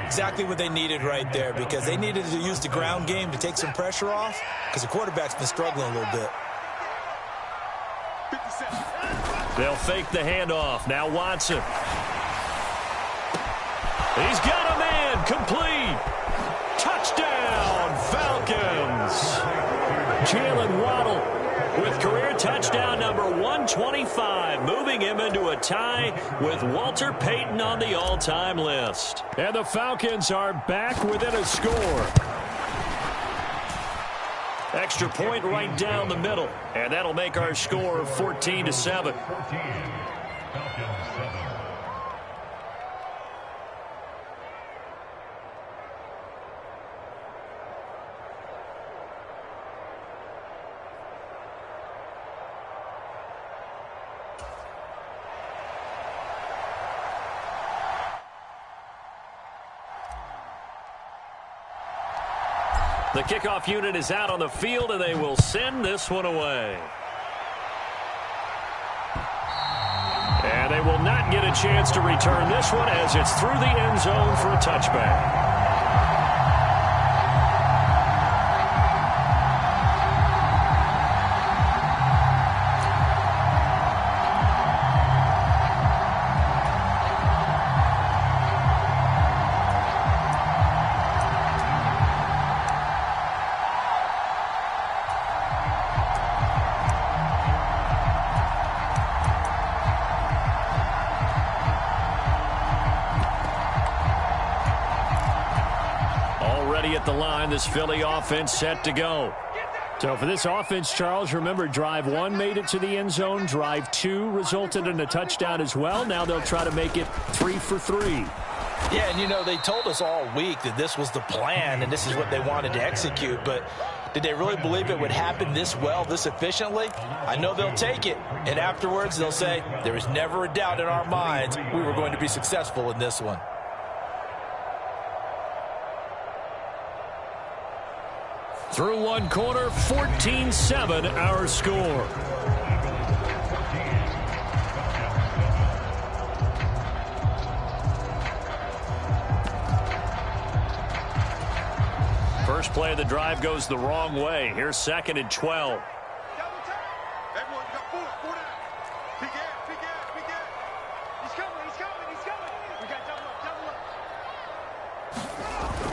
Exactly what they needed right there, because they needed to use the ground game to take some pressure off, because the quarterback's been struggling a little bit. They'll fake the handoff. Now Watson. He's got a man. Complete. Touchdown, Falcons. Jalen Waddle with career touchdown number 125, moving him into a tie with Walter Payton on the all-time list. And the Falcons are back within a score. Extra point right down the middle, and that'll make our score 14-7. The kickoff unit is out on the field, and they will send this one away. And they will not get a chance to return this one as it's through the end zone for a touchback. At the line, this Philly offense set to go. So for this offense, Charles, remember drive 1 made it to the end zone. Drive 2 resulted in a touchdown as well. Now they'll try to make it 3 for 3. Yeah, and you know, they told us all week that this was the plan and this is what they wanted to execute, but did they really believe it would happen this well, this efficiently? I know they'll take it, and afterwards they'll say, there was never a doubt in our minds we were going to be successful in this one. Through one quarter, 14-7 our score. First play of the drive goes the wrong way. Here's 2nd and 12.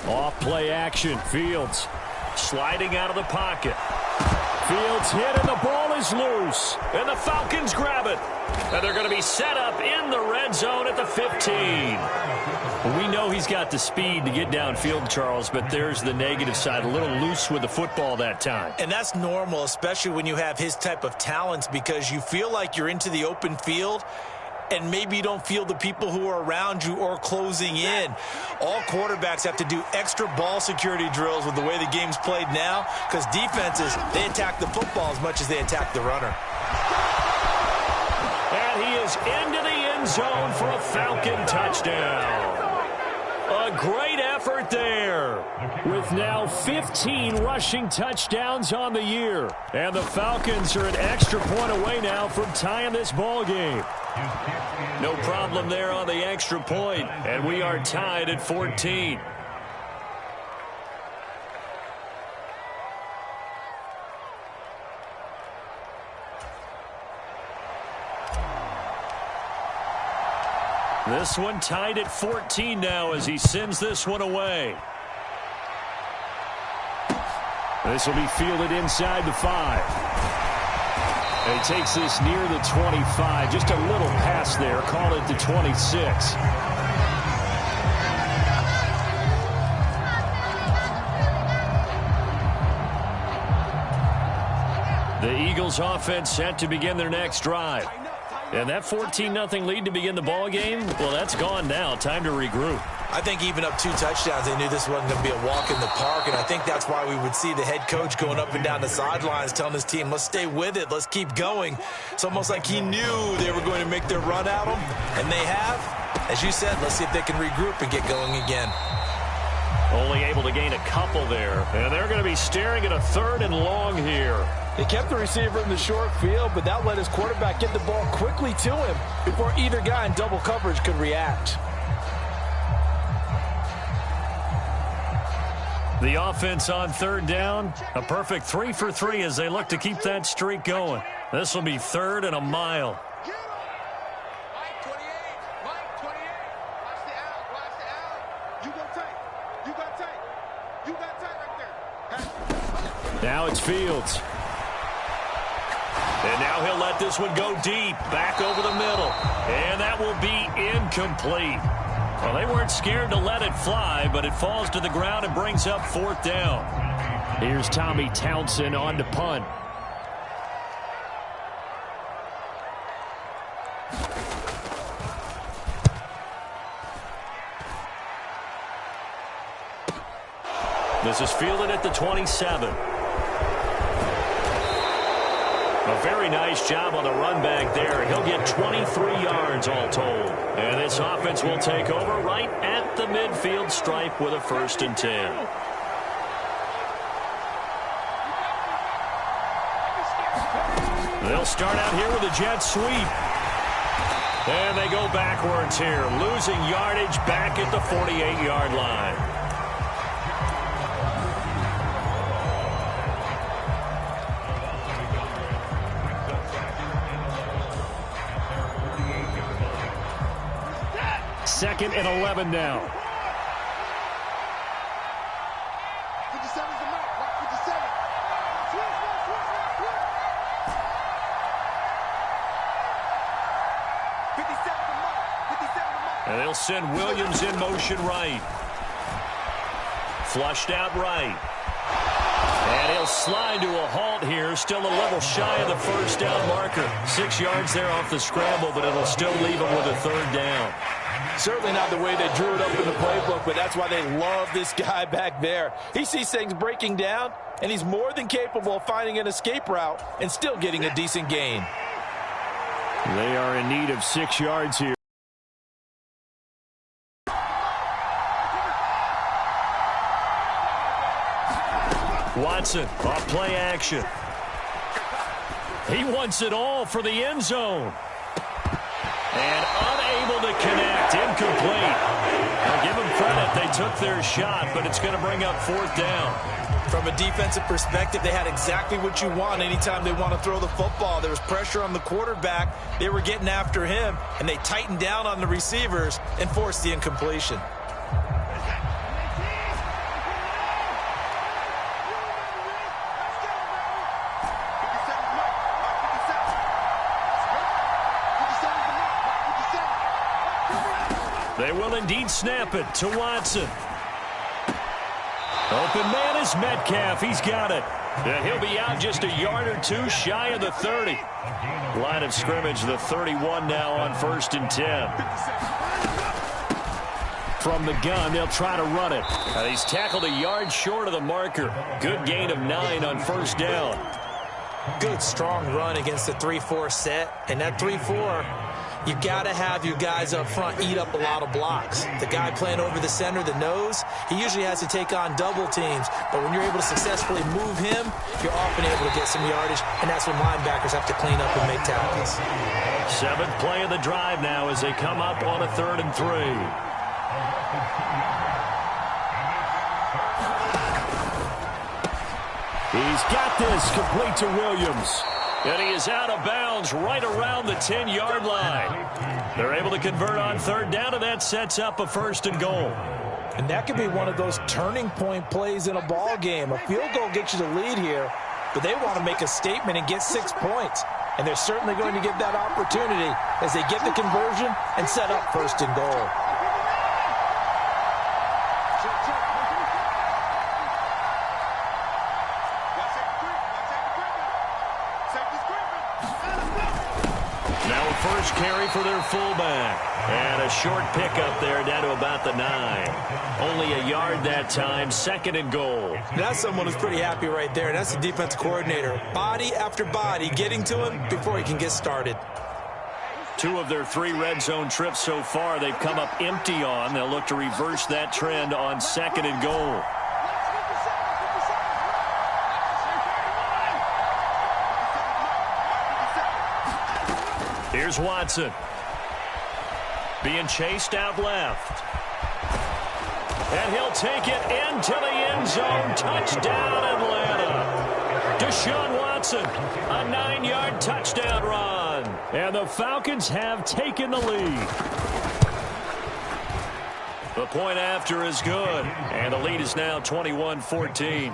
Off play action. Fields sliding out of the pocket. Fields hit, and the ball is loose. And the Falcons grab it. And they're going to be set up in the red zone at the 15. We know he's got the speed to get downfield, Charles, but there's the negative side. A little loose with the football that time. And that's normal, especially when you have his type of talents, because you feel like you're into the open field, and maybe you don't feel the people who are around you or closing in. All quarterbacks have to do extra ball security drills with the way the game's played now, because defenses, they attack the football as much as they attack the runner. And he is into the end zone for a Falcon touchdown. A great effort there. With now 15 rushing touchdowns on the year. And the Falcons are an extra point away now from tying this ball game. No problem there on the extra point, and we are tied at 14. This one tied at 14 now as he sends this one away. This will be fielded inside the 5. And he takes this near the 25. Just a little pass there. Call it the 26. The Eagles offense set to begin their next drive. And that 14-0 lead to begin the ball game, well, that's gone now. Time to regroup. I think even up 2 touchdowns, they knew this wasn't going to be a walk in the park, and I think that's why we would see the head coach going up and down the sidelines telling his team, let's stay with it, let's keep going. It's almost like he knew they were going to make their run at him, and they have. As you said, let's see if they can regroup and get going again. Only able to gain a couple there, and they're going to be staring at a 3rd and long here. They kept the receiver in the short field, but that let his quarterback get the ball quickly to him before either guy in double coverage could react. The offense on 3rd down, a perfect 3 for 3 as they look to keep that streak going. This will be 3rd and a mile. Mike 28, Mike 28. Watch the out, watch the out. You go tight, you got tight, you got tight right there. Now it's Fields. And now he'll let this one go deep, back over the middle. And that will be incomplete. Well, they weren't scared to let it fly, but it falls to the ground and brings up 4th down. Here's Tommy Townsend on to punt. This is fielded at the 27. A very nice job on the run back there. He'll get 23 yards all told. And this offense will take over right at the midfield stripe with a 1st and 10. They'll start out here with a jet sweep. And they go backwards here, losing yardage back at the 48-yard line. Second and 11 now. 57's the mark. Mark 57. Switch. 57's the mark. 57's the mark. And they'll send Williams in motion right. Flushed out right. And he'll slide to a halt here. Still a little shy of the 1st down marker. 6 yards there off the scramble, but it'll still leave him with a 3rd down. Certainly not the way they drew it up in the playbook, but that's why they love this guy back there. He sees things breaking down, and he's more than capable of finding an escape route and still getting a decent gain. They are in need of 6 yards here. Watson off play action. He wants it all for the end zone. And unable to connect. Incomplete. I'll give them credit. They took their shot, but it's going to bring up 4th down. From a defensive perspective, they had exactly what you want anytime they want to throw the football. There was pressure on the quarterback. They were getting after him, and they tightened down on the receivers and forced the incompletion. They will indeed snap it to Watson. Open man is Metcalf. He's got it. And he'll be out just a yard or two shy of the 30. Line of scrimmage, the 31 now on 1st and 10. From the gun, they'll try to run it. He's tackled a yard short of the marker. Good gain of 9 on 1st down. Good, strong run against the 3-4 set. And that 3-4, you got to have your guys up front eat up a lot of blocks. The guy playing over the center, the nose, he usually has to take on double teams. But when you're able to successfully move him, you're often able to get some yardage, and that's when linebackers have to clean up and make tackles. 7th play of the drive now as they come up on a 3rd and 3. He's got this complete to Williams. And he is out of bounds right around the 10-yard line. They're able to convert on 3rd down, and that sets up a 1st and goal. And that could be one of those turning point plays in a ball game. A field goal gets you the lead here, but they want to make a statement and get 6 points. And they're certainly going to get that opportunity as they get the conversion and set up 1st and goal. First carry for their fullback. And a short pickup there down to about the 9. Only a yard that time, 2nd and goal. That's someone who's pretty happy right there. That's the defense coordinator. Body after body getting to him before he can get started. 2 of their 3 red zone trips so far they've come up empty on. They'll look to reverse that trend on 2nd and goal. Here's Watson. Being chased out left. And he'll take it into the end zone. Touchdown, Atlanta. Deshaun Watson, a 9-yard touchdown run. And the Falcons have taken the lead. The point after is good. And the lead is now 21-14.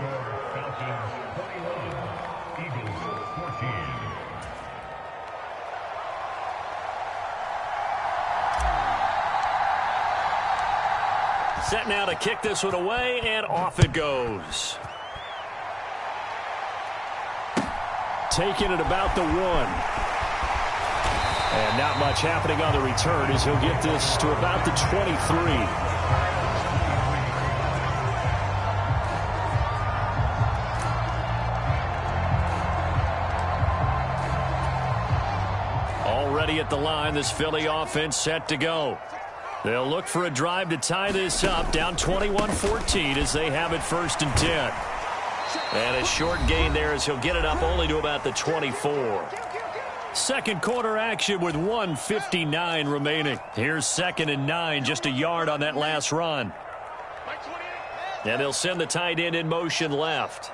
Set now to kick this one away, and off it goes. Taking it about the 1. And not much happening on the return as he'll get this to about the 23. Already at the line, this Philly offense set to go. They'll look for a drive to tie this up, down 21-14 as they have it 1st and 10. And a short gain there as he'll get it up only to about the 24. Second quarter action with 1:59 remaining. Here's 2nd and 9, just a yard on that last run. And they'll send the tight end in motion left.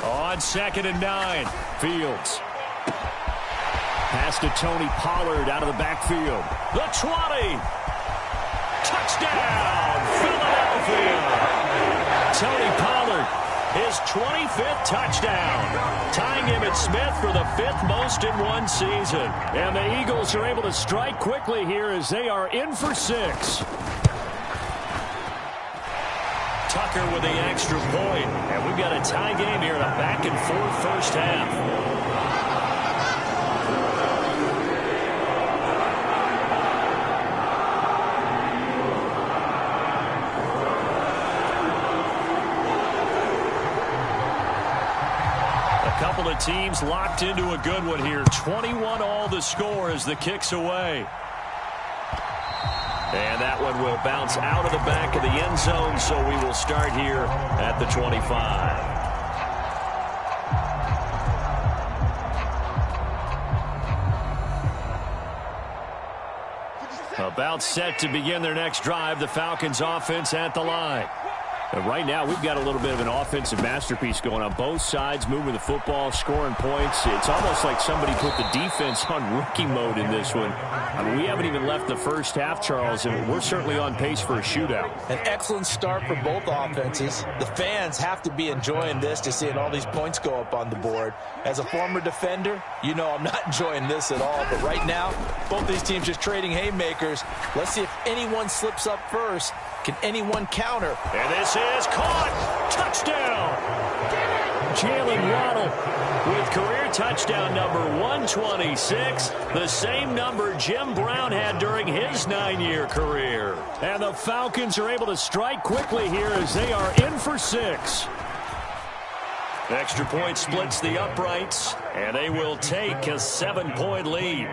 On 2nd and 9, Fields. Pass to Tony Pollard out of the backfield. The 20. Touchdown, Philadelphia. Tony Pollard, his 25th touchdown. Tying Emmitt Smith for the 5th most in one season. And the Eagles are able to strike quickly here as they are in for 6. Tucker with the extra point. And we've got a tie game here in a back-and-forth first half. A couple of teams locked into a good one here. 21 all the score as the kick's away. And that one will bounce out of the back of the end zone, so we will start here at the 25. About set to begin their next drive, the Falcons offense at the line. And right now, we've got a little bit of an offensive masterpiece going on both sides, moving the football, scoring points. It's almost like somebody put the defense on rookie mode in this one. I mean, we haven't even left the first half, Charles, and we're certainly on pace for a shootout. An excellent start for both offenses. The fans have to be enjoying this to seeing all these points go up on the board. As a former defender, you know I'm not enjoying this at all. But right now, both these teams just trading haymakers. Let's see if anyone slips up first. Can anyone counter? And this is caught. Touchdown. Jalen Waddle with career touchdown number 126, the same number Jim Brown had during his 9-year career. And the Falcons are able to strike quickly here as they are in for 6. Extra point splits the uprights, and they will take a 7-point lead.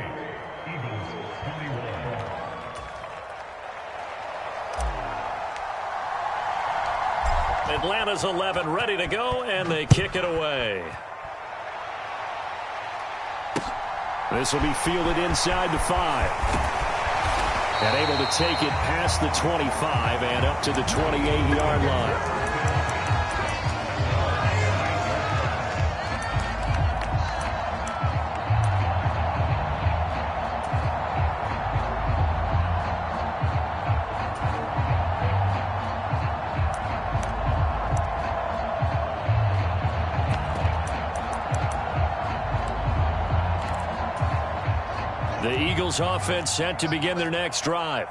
Atlanta's 11 ready to go, and they kick it away. This will be fielded inside the 5. And able to take it past the 25 and up to the 28-yard line. The Eagles offense set to begin their next drive.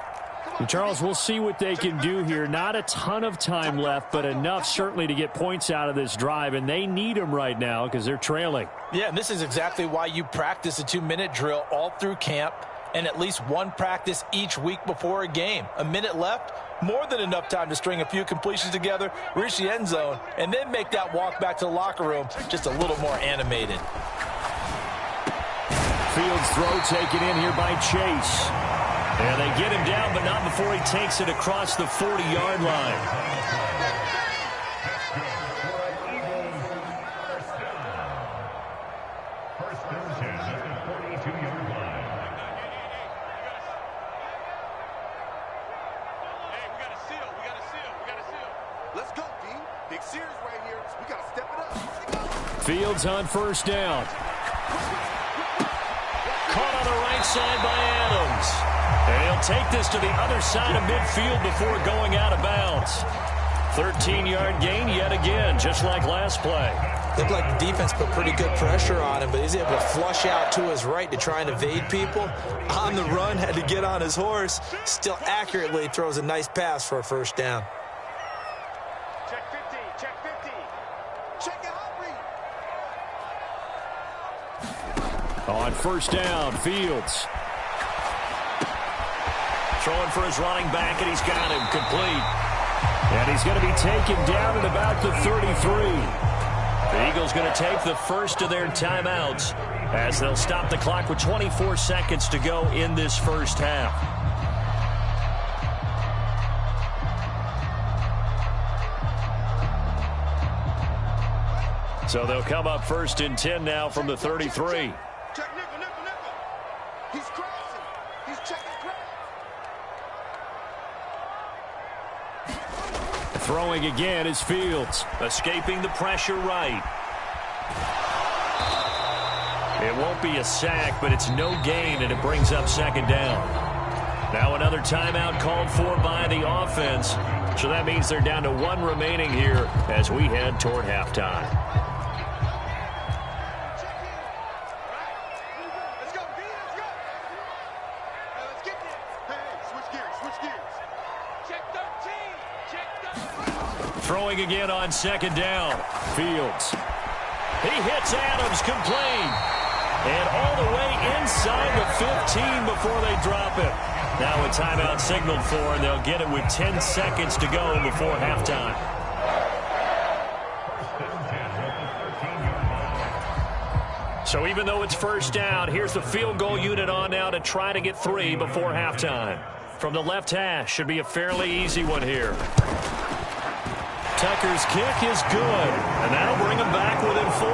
And Charles, we'll see what they can do here. Not a ton of time left, but enough certainly to get points out of this drive, and they need them right now because they're trailing. Yeah, and this is exactly why you practice a 2-minute drill all through camp and at least one practice each week before a game. A minute left, more than enough time to string a few completions together, reach the end zone, and then make that walk back to the locker room just a little more animated. Fields throw taken in here by Chase. And they get him down, but not before he takes it across the 40-yard line. First and 10 at the 42-yard line. Hey, we got a seal. We got a seal. We got a seal. Let's go, D. Big series right here. We got to step it up. Fields on first down. Caught on the right side by Adams. And he'll take this to the other side of midfield before going out of bounds. 13-yard gain yet again, just like last play. Looked like the defense put pretty good pressure on him, but he's able to flush out to his right to try and evade people. On the run, had to get on his horse. Still accurately throws a nice pass for a first down. Check 50. Check 50. Check it out, On first down, Fields. Throwing for his running back, and he's got him complete. And he's going to be taken down at about the 33. The Eagles going to take the first of their timeouts as they'll stop the clock with 24 seconds to go in this first half. So they'll come up first and 10 now from the 33. Check nickel, nickel, nickel. He's crossing. He's checking crack. Throwing again is Fields. Escaping the pressure right. It won't be a sack, but it's no gain, and it brings up second down. Now another timeout called for by the offense. So that means they're down to one remaining here as we head toward halftime. Throwing again on second down. Fields. He hits Adams complete. And all the way inside the 15 before they drop it. Now a timeout signaled for, and they'll get it with 10 seconds to go before halftime. So even though it's first down, here's the field goal unit on now to try to get 3 before halftime. From the left hash, should be a fairly easy one here. Tucker's kick is good, and that'll bring them back within 4.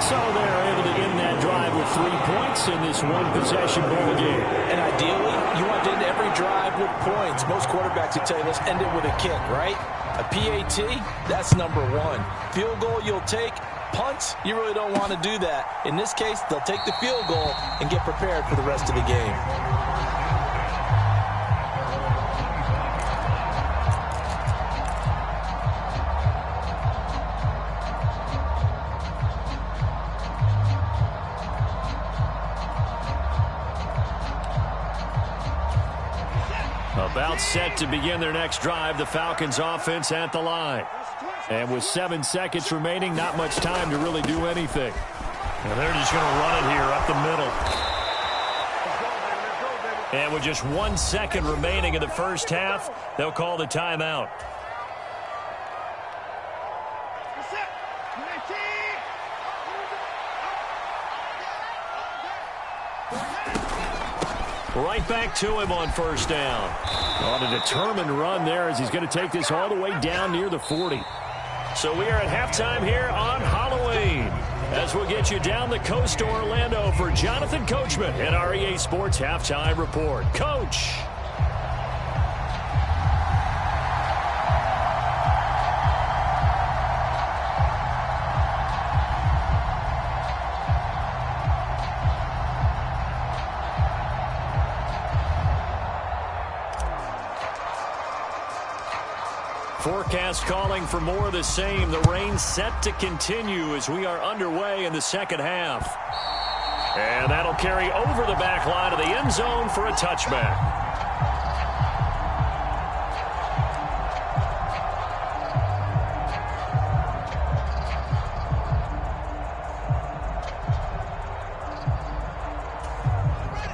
So they're able to end that drive with 3 points in this one-possession ball game. And ideally, You want to end every drive with points. Most quarterbacks will tell you, let's end it with a kick, right? A PAT, that's number one. Field goal you'll take. Punts, you really don't want to do that. In this case, they'll take the field goal and get prepared for the rest of the game. About set to begin their next drive, the Falcons offense at the line. And with 7 seconds remaining, not much time to really do anything. And they're just going to run it here up the middle. And with just 1 second remaining in the first half, they'll call the timeout. Right back to him on first down. On a determined run there as he's going to take this all the way down near the 40. So we are at halftime here on Halloween as we'll get you down the coast to Orlando for Jonathan Coachman at our EA Sports Halftime Report. Coach. Forecast calling for more of the same. The rain set to continue as we are underway in the second half. And that'll carry over the back line of the end zone for a touchback.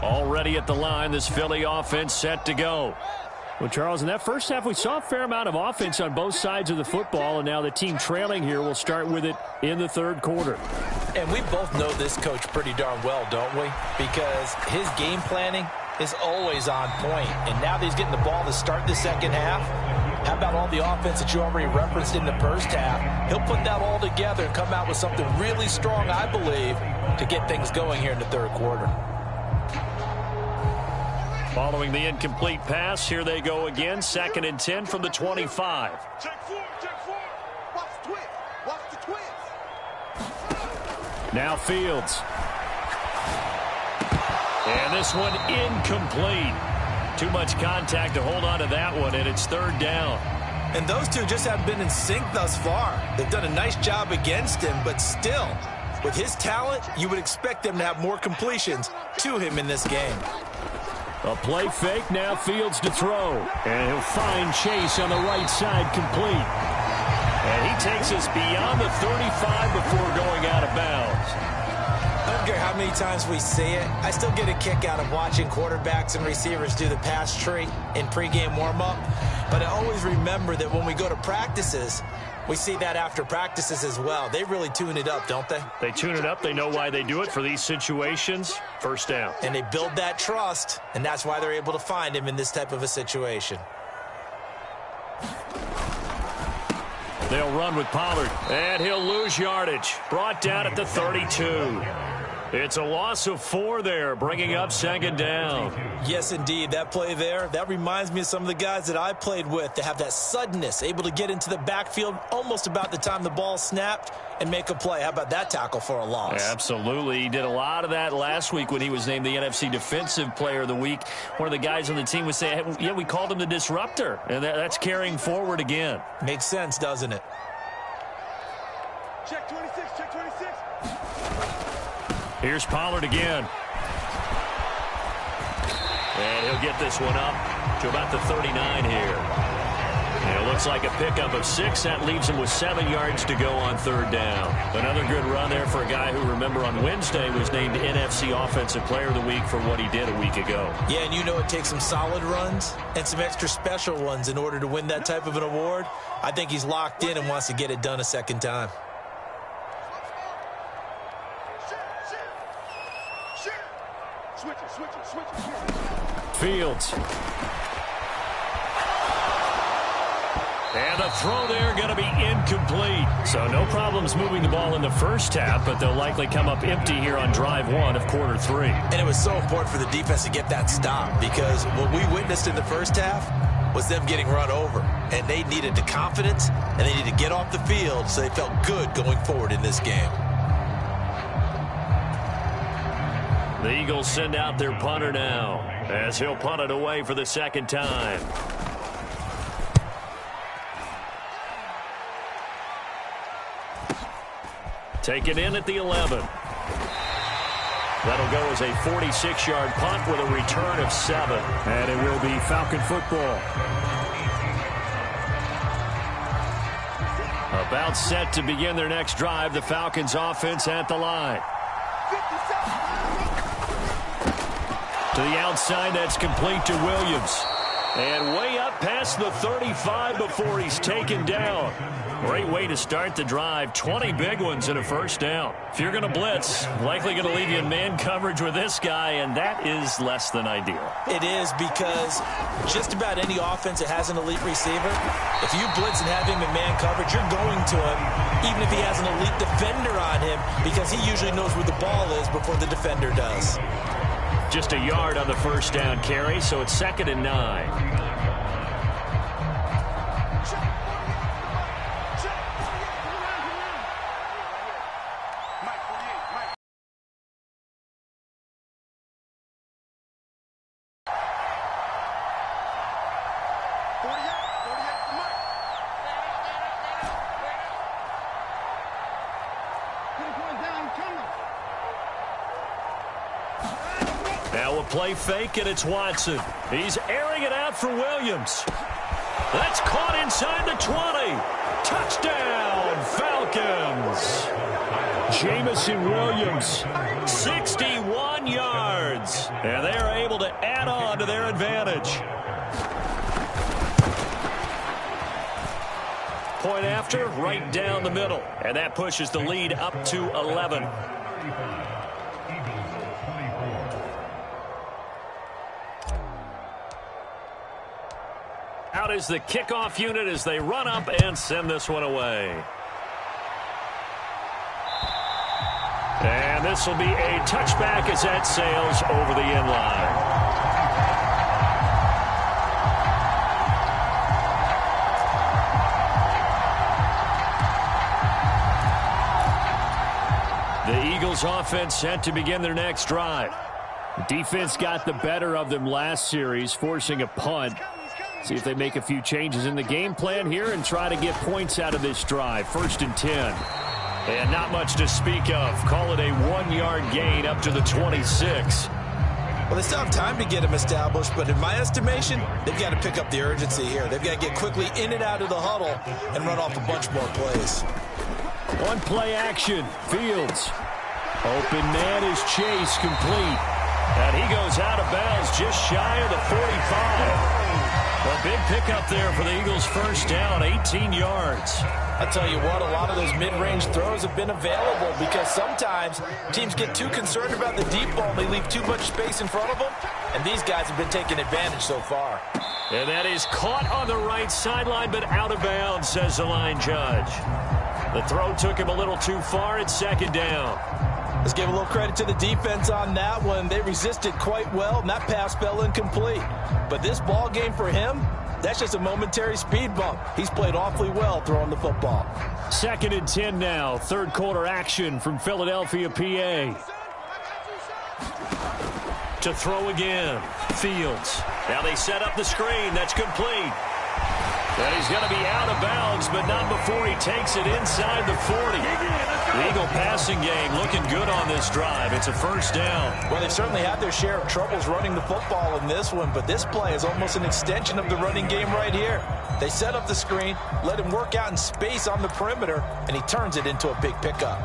Already at the line, this Philly offense set to go. Well, Charles, in that first half, we saw a fair amount of offense on both sides of the football, and now the team trailing here will start with it in the third quarter. And we both know this coach pretty darn well, don't we? Because his game planning is always on point. And now that he's getting the ball to start the second half, how about all the offense that you already referenced in the first half? He'll put that all together and come out with something really strong, I believe, to get things going here in the third quarter. Following the incomplete pass, here they go again. 2nd and 10 from the 25. Check four. Watch the twins. Watch the twins. Now Fields. And this one incomplete. Too much contact to hold on to that one, and it's 3rd down. And those two just haven't been in sync thus far. They've done a nice job against him, but still, with his talent, you would expect them to have more completions to him in this game. A play fake, now Fields to throw. And he'll find Chase on the right side complete. And he takes us beyond the 35 before going out of bounds. I don't care how many times we see it. I still get a kick out of watching quarterbacks and receivers do the pass tree in pregame warm-up. But I always remember that when we go to practices, we see that after practices as well. They really tune it up, don't they? They tune it up. They know why they do it for these situations. First down. And they build that trust, and that's why they're able to find him in this type of a situation. They'll run with Pollard, and he'll lose yardage. Brought down at the 32. It's a loss of 4 there, bringing up 2nd down. Yes, indeed. That play there, that reminds me of some of the guys that I played with. They have that suddenness, able to get into the backfield almost about the time the ball snapped and make a play. How about that tackle for a loss? Absolutely. He did a lot of that last week when he was named the NFC Defensive Player of the Week. One of the guys on the team was saying, hey, yeah, we called him the disruptor, and that's carrying forward again. Makes sense, doesn't it? Check 26. Here's Pollard again. And he'll get this one up to about the 39 here. And it looks like a pickup of 6. That leaves him with 7 yards to go on 3rd down. Another good run there for a guy who, remember, on Wednesday was named NFC Offensive Player of the Week for what he did a week ago. Yeah, and you know it takes some solid runs and some extra special ones in order to win that type of an award. I think he's locked in and wants to get it done a second time. Fields. And the throw there going to be incomplete. So no problems moving the ball in the first half, but they'll likely come up empty here on drive 1 of quarter 3. And it was so important for the defense to get that stop, because what we witnessed in the first half was them getting run over. And they needed the confidence, and they needed to get off the field so they felt good going forward in this game. The Eagles send out their punter now, as he'll punt it away for the second time. Taken in at the 11. That'll go as a 46-yard punt with a return of 7. And it will be Falcon football. About set to begin their next drive, the Falcons offense at the line. To the outside, that's complete to Williams. And way up past the 35 before he's taken down. Great way to start the drive. 20 big ones and a first down. If you're going to blitz, likely going to leave you in man coverage with this guy, and that is less than ideal. It is, because just about any offense that has an elite receiver, if you blitz and have him in man coverage, you're going to him, even if he has an elite defender on him, because he usually knows where the ball is before the defender does. Just a yard on the first down carry, so it's 2nd and 9. Now a play fake, and it's Watson. He's airing it out for Williams. That's caught inside the 20. Touchdown, Falcons. Jamison Williams. 61 yards. And they are able to add on to their advantage. Point after, right down the middle. And that pushes the lead up to 11. Out is the kickoff unit as they run up and send this one away. And this will be a touchback as that sails over the end line. The Eagles offense set to begin their next drive. Defense got the better of them last series, forcing a punt. See if they make a few changes in the game plan here and try to get points out of this drive. 1st and 10. And not much to speak of. Call it a 1-yard gain up to the 26. Well, they still have time to get them established, but in my estimation, they've got to pick up the urgency here. They've got to get quickly in and out of the huddle and run off a bunch more plays. One play action. Fields. Open man is Chase, complete. And he goes out of bounds just shy of the 45. A big pickup there for the Eagles' first down, 18 yards. I tell you what, a lot of those mid-range throws have been available because sometimes teams get too concerned about the deep ball and they leave too much space in front of them, and these guys have been taking advantage so far. And that is caught on the right sideline, but out of bounds, says the line judge. The throw took him a little too far. It's 2nd down. Let's give a little credit to the defense on that one. They resisted quite well, and that pass fell incomplete. But this ball game for him, that's just a momentary speed bump. He's played awfully well throwing the football. 2nd and 10 now. 3rd quarter action from Philadelphia, PA. To throw again. Fields. Now they set up the screen. That's complete. And he's going to be out of bounds, but not before he takes it inside the 40. The Eagle passing game looking good on this drive. It's a first down. Well, they've certainly had their share of troubles running the football in this one, but this play is almost an extension of the running game right here. They set up the screen, let him work out in space on the perimeter, and he turns it into a big pickup.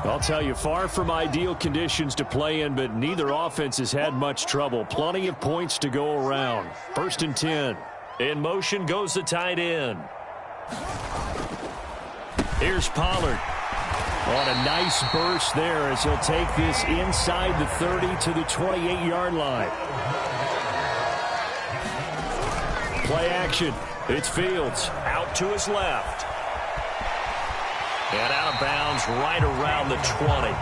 I'll tell you, far from ideal conditions to play in, but neither offense has had much trouble. Plenty of points to go around. 1st and 10. In motion goes the tight end. Here's Pollard. On a nice burst there as he'll take this inside the 30 to the 28-yard line. Play action. It's Fields out to his left. And out of bounds right around the 20.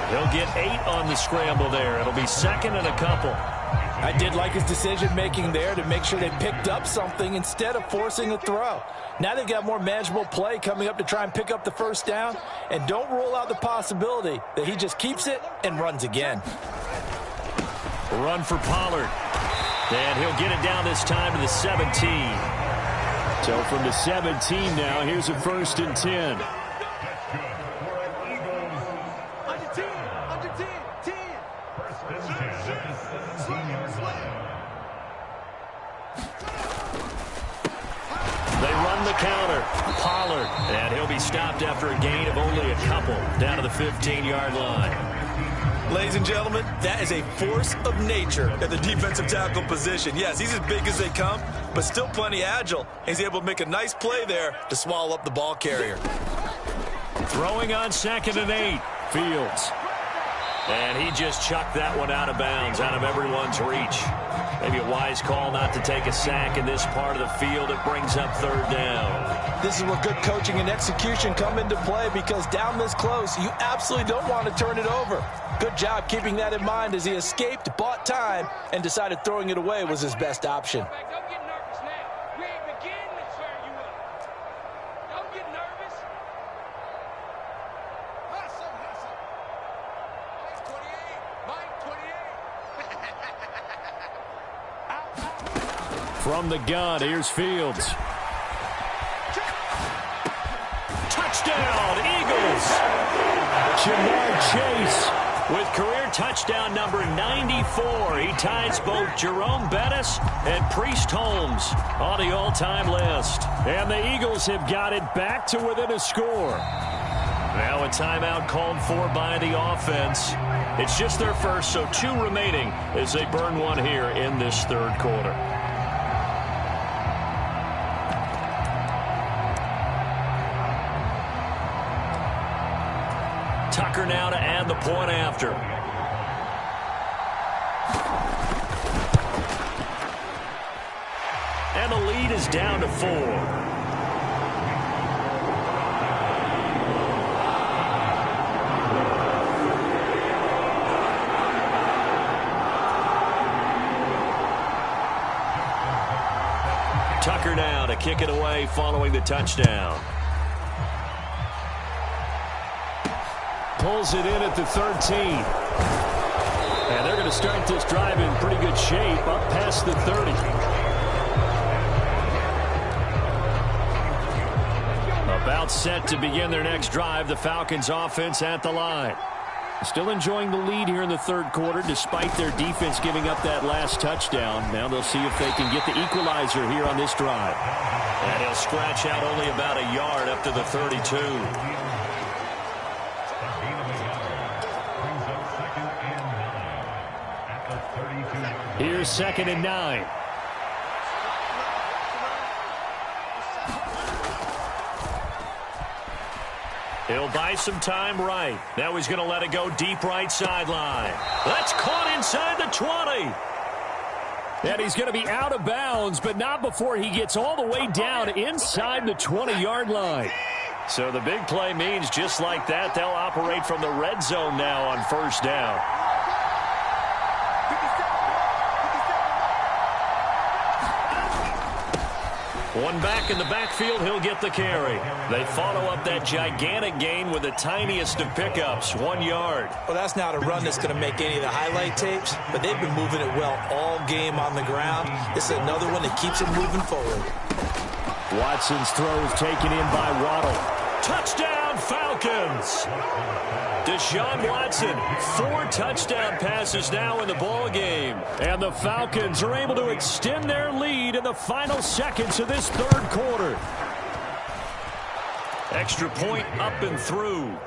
He'll get 8 on the scramble there. It'll be second and a couple. I did like his decision-making there to make sure they picked up something instead of forcing a throw. Now they've got more manageable play coming up to try and pick up the first down. And don't rule out the possibility that he just keeps it and runs again. Run for Pollard. And he'll get it down this time to the 17. So from the 17 now, here's a 1st and 10. They run the counter. Pollard. And he'll be stopped after a gain of only a couple down to the 15-yard line. Ladies and gentlemen, that is a force of nature at the defensive tackle position. Yes, he's as big as they come, but still plenty agile. He's able to make a nice play there to swallow up the ball carrier. Throwing on 2nd and 8. Fields. And he just chucked that one out of bounds, out of everyone's reach. Maybe a wise call not to take a sack in this part of the field. It brings up 3rd down. This is where good coaching and execution come into play, because down this close, you absolutely don't want to turn it over. Good job keeping that in mind as he escaped, bought time, and decided throwing it away was his best option. Don't get nervous now. We ain't beginning to turn you up. Don't get nervous. Hustle, hustle. Mike 28. From the gun, here's Fields. Touchdown, Eagles! Jamar Chase with career touchdown number 94. He ties both Jerome Bettis and Priest Holmes on the all-time list. And the Eagles have got it back to within a score. Now a timeout called for by the offense. It's just their first, so 2 remaining as they burn one here in this 3rd quarter. Tucker now to add the point after. And the lead is down to 4. Tucker now to kick it away following the touchdown. Pulls it in at the 13. And they're going to start this drive in pretty good shape up past the 30. About set to begin their next drive. The Falcons offense at the line. Still enjoying the lead here in the 3rd quarter despite their defense giving up that last touchdown. Now they'll see if they can get the equalizer here on this drive. And he'll scratch out only about a yard up to the 32. Here's 2nd and 9. He'll buy some time right. Now he's going to let it go deep right sideline. That's caught inside the 20. And he's going to be out of bounds, but not before he gets all the way down inside the 20-yard line. So the big play means just like that, they'll operate from the red zone now on 1st down. One back in the backfield, he'll get the carry. They follow up that gigantic gain with the tiniest of pickups, 1 yard. Well, that's not a run that's going to make any of the highlight tapes, but they've been moving it well all game on the ground. This is another one that keeps it moving forward. Watson's throw is taken in by Waddle. Touchdown, Falcons! Deshaun Watson, 4 touchdown passes now in the ball game. And the Falcons are able to extend their lead in the final seconds of this 3rd quarter. Extra point up and through.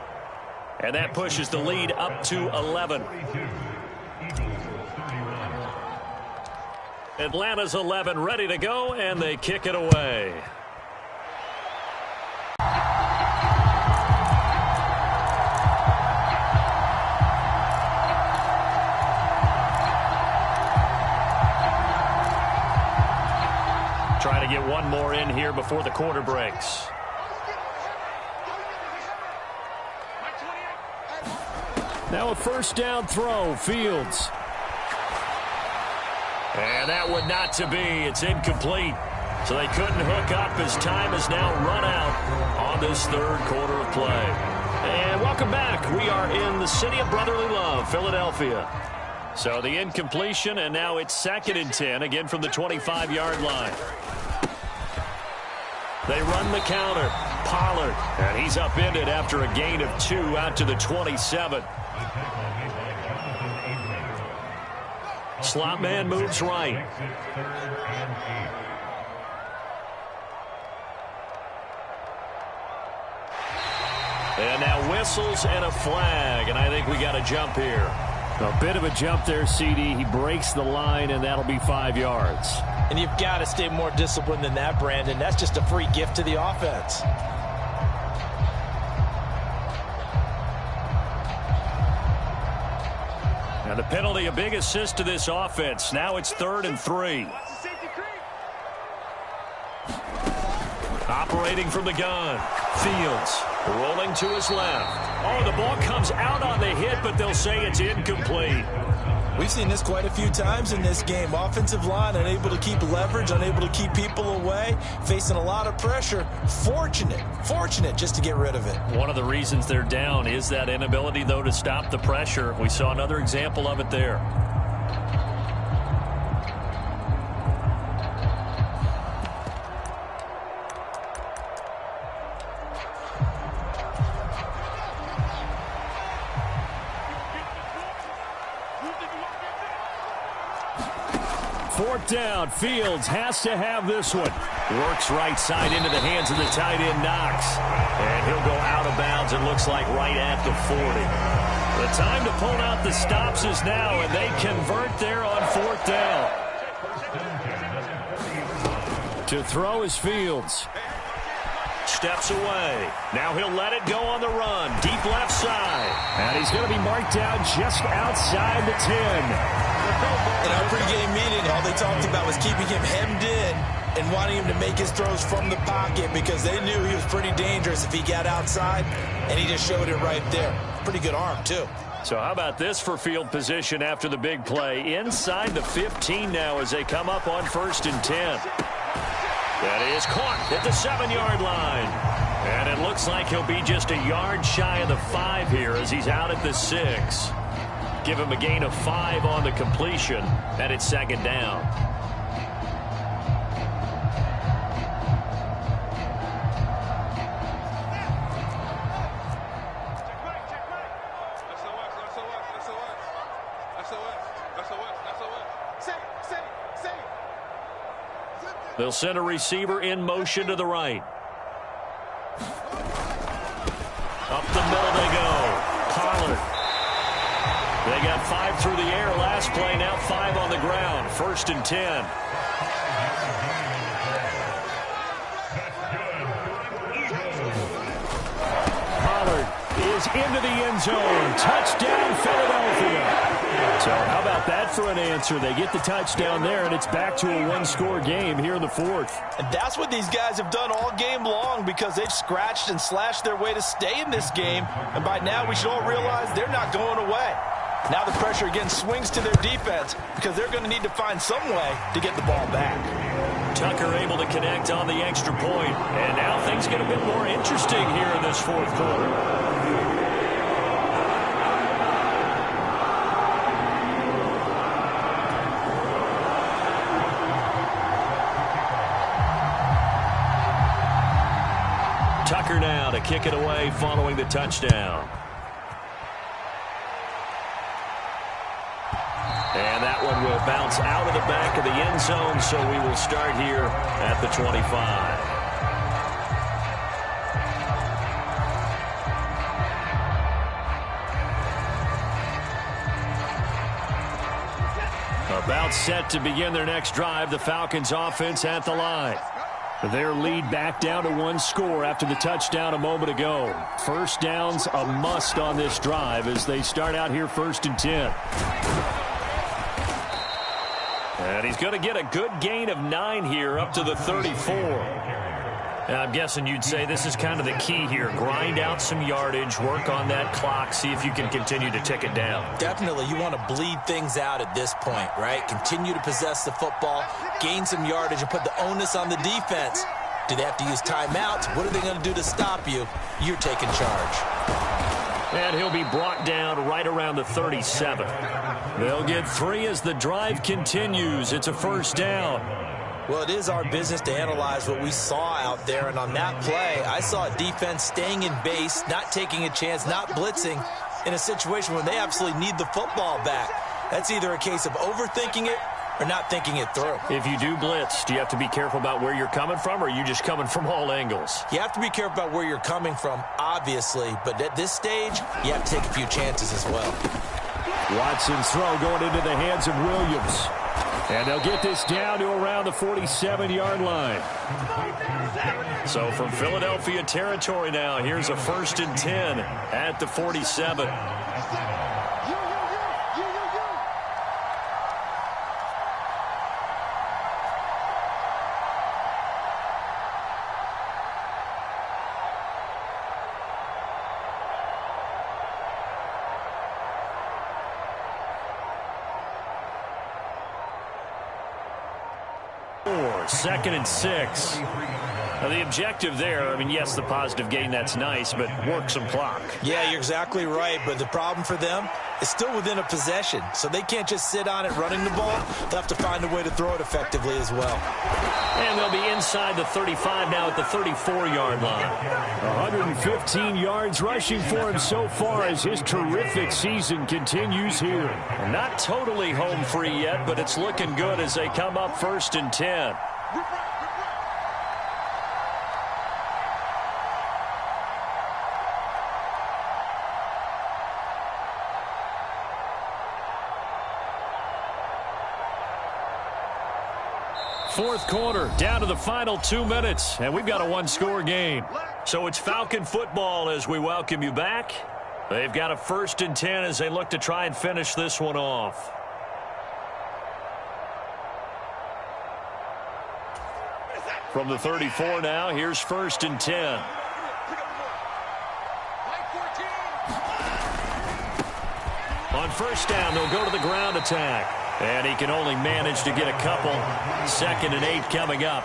And that pushes the lead up to 11. Atlanta's 11 ready to go, and they kick it away. Trying to get one more in here before the quarter breaks. Now a first down throw, Fields. And that one not to be. It's incomplete. So they couldn't hook up as time is now run out on this third quarter of play. And welcome back. We are in the city of brotherly love, Philadelphia. So the incompletion, and now it's 2nd and 10, again from the 25-yard line. They run the counter. Pollard, and he's upended after a gain of 2 out to the 27. Slot man moves right. And now whistles and a flag, and I think we got a jump here. A bit of a jump there, CD. He breaks the line, and that'll be 5 yards. And you've got to stay more disciplined than that, Brandon. That's just a free gift to the offense. And the penalty, a big assist to this offense. Now it's 3rd and 3. Operating from the gun. Fields rolling to his left. Oh, the ball comes out on the hit, but they'll say it's incomplete. We've seen this quite a few times in this game. Offensive line unable to keep leverage, unable to keep people away, facing a lot of pressure. Fortunate just to get rid of it. One of the reasons they're down is that inability, though, to stop the pressure. We saw another example of it there. Fourth down. Fields has to have this one. Works right side into the hands of the tight end, Knox. And he'll go out of bounds, it looks like, right at the 40. The time to pull out the stops is now, and they convert there on 4th down. To throw is Fields. Steps away. Now he'll let it go on the run. Deep left side. And he's going to be marked down just outside the 10. In our pregame meeting, all they talked about was keeping him hemmed in and wanting him to make his throws from the pocket because they knew he was pretty dangerous if he got outside, and he just showed it right there. Pretty good arm, too. So how about this for field position after the big play? Inside the 15 now as they come up on 1st and 10. That is caught at the 7-yard line. And it looks like he'll be just a yard shy of the 5 here as he's out at the 6. Give him a gain of 5 on the completion, and it's 2nd down. They'll send a receiver in motion to the right. Up the middle they go. Pollard. They got 5 through the air last play, now 5 on the ground. 1st and 10. Pollard is into the end zone. Touchdown, Philadelphia. So how about that for an answer? They get the touchdown there, and it's back to a one-score game here in the 4th. And that's what these guys have done all game long because they've scratched and slashed their way to stay in this game. And by now we should all realize they're not going away. Now the pressure again swings to their defense because they're going to need to find some way to get the ball back. Tucker able to connect on the extra point. And now things get a bit more interesting here in this 4th quarter. Tucker now to kick it away following the touchdown. And that one will bounce out of the back of the end zone, so we will start here at the 25. About set to begin their next drive, the Falcons offense at the line. Their lead back down to 1 score after the touchdown a moment ago. First down's a must on this drive as they start out here 1st and 10. And he's going to get a good gain of 9 here up to the 34. And I'm guessing you'd say this is kind of the key here. Grind out some yardage, work on that clock, see if you can continue to tick it down. Definitely. You want to bleed things out at this point, right? Continue to possess the football, gain some yardage, and put the onus on the defense. Do they have to use timeouts? What are they going to do to stop you? You're taking charge. And he'll be brought down right around the 37. They'll get 3 as the drive continues. It's a first down. Well, it is our business to analyze what we saw out there, and on that play, I saw a defense staying in base, not taking a chance, not blitzing in a situation where they absolutely need the football back. That's either a case of overthinking it or not thinking it through. If you do blitz, do you have to be careful about where you're coming from, or are you just coming from all angles? You have to be careful about where you're coming from, obviously, but at this stage, you have to take a few chances as well. Watson's throw going into the hands of Williams. And they'll get this down to around the 47-yard line. So from Philadelphia territory now, here's a 1st and 10 at the 47. Second and 6. Now the objective there, I mean, yes, the positive gain, that's nice, but work some clock. Yeah, you're exactly right, but the problem for them is still within a possession, so they can't just sit on it running the ball. They'll have to find a way to throw it effectively as well. And they'll be inside the 35 now at the 34-yard line. 115 yards rushing for him so far as his terrific season continues here. Not totally home free yet, but it's looking good as they come up 1st and 10. Fourth quarter, down to the final 2 minutes, and we've got a one-score game. So it's Falcon football as we welcome you back. They've got a 1st and 10 as they look to try and finish this one off. From the 34 now, here's 1st and 10. On first down, they'll go to the ground attack. And he can only manage to get a couple. 2nd and 8 coming up.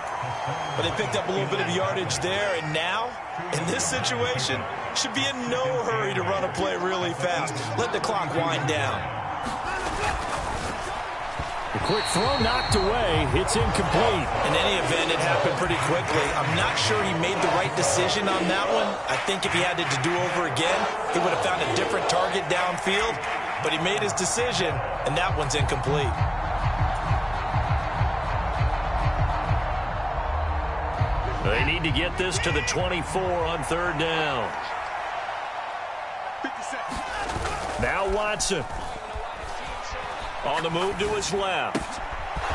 But they picked up a little bit of yardage there, and now, in this situation, should be in no hurry to run a play really fast. Let the clock wind down. The quick throw knocked away. It's incomplete. In any event, it happened pretty quickly. I'm not sure he made the right decision on that one. I think if he had to do over again, he would have found a different target downfield. But he made his decision, and that one's incomplete. They need to get this to the 24 on 3rd down. Now Watson. On the move to his left.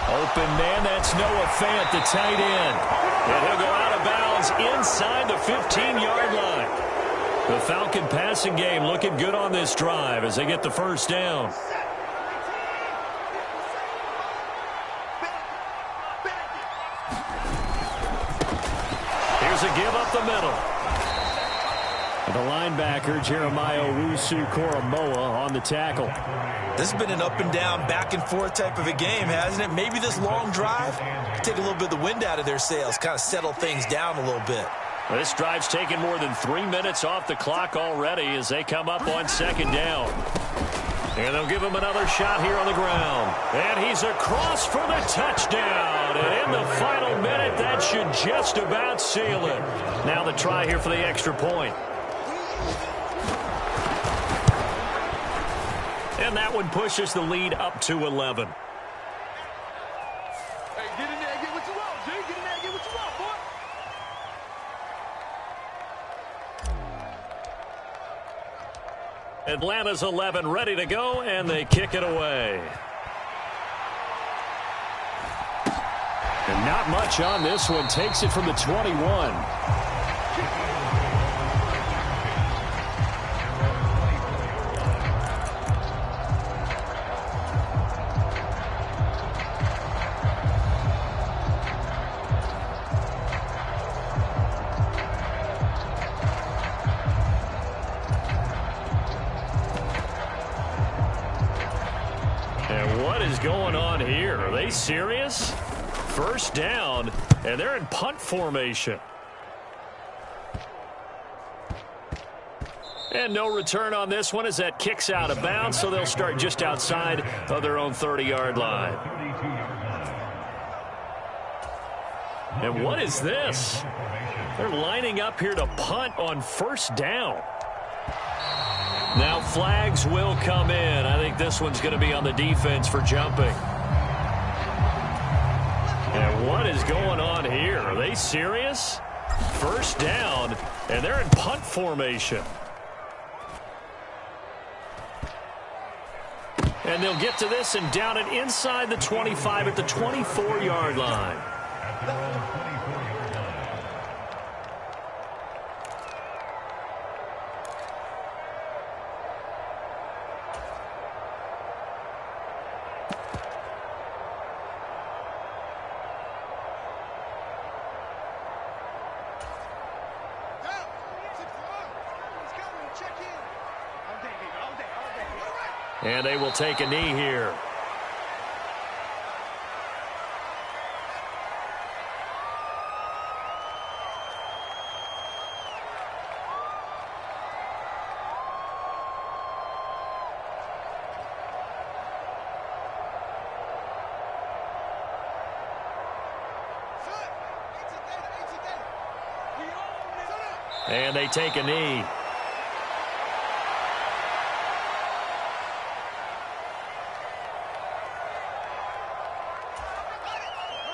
Open man, that's Noah Fant, the tight end. And he'll go out of bounds inside the 15-yard line. The Falcon passing game looking good on this drive as they get the 1st down. Here's a give up the middle. The linebacker, Jeremiah Owusu-Koramoah, on the tackle. This has been an up-and-down, back-and-forth type of a game, hasn't it? Maybe this long drive could take a little bit of the wind out of their sails, kind of settle things down a little bit. This drive's taken more than 3 minutes off the clock already as they come up on 2nd down. And they'll give him another shot here on the ground. And he's across for the touchdown. And in the final minute, that should just about seal it. Now the try here for the extra point. And that one pushes the lead up to 11. Hey, get in there and get what you want, G. Get in there and get what you want, boy. Atlanta's 11 ready to go, and they kick it away. And not much on this one. Takes it from the 21. Are they serious? First down, and they're in punt formation. And no return on this one as that kicks out of bounds, so they'll start just outside of their own 30-yard line. And what is this? They're lining up here to punt on first down. Now flags will come in. I think this one's going to be on the defense for jumping. And what is going on here? Are they serious? First down, and they're in punt formation. And they'll get to this and down it inside the 25 at the 24-yard line. And they will take a knee here. And they take a knee.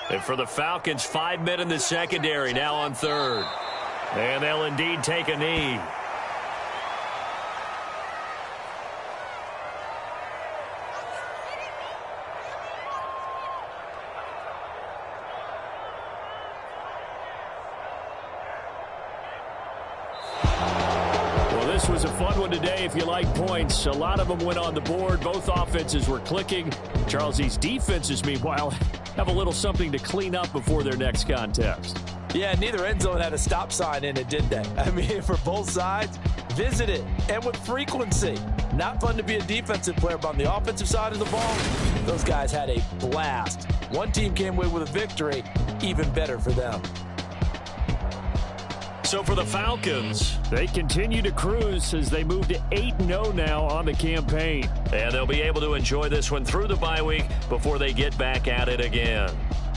And for the Falcons, 5 men in the secondary now on third. And they'll indeed take a knee. This was a fun one today if you like points. A lot of them went on the board. Both offenses were clicking. Charles, these defenses, meanwhile, have a little something to clean up before their next contest. Yeah, neither end zone had a stop sign in it, did they? I mean, for both sides, visit it, and with frequency. Not fun to be a defensive player, but on the offensive side of the ball, those guys had a blast. One team came away with a victory, even better for them. So for the Falcons, they continue to cruise as they move to 8-0 now on the campaign. And they'll be able to enjoy this one through the bye week before they get back at it again.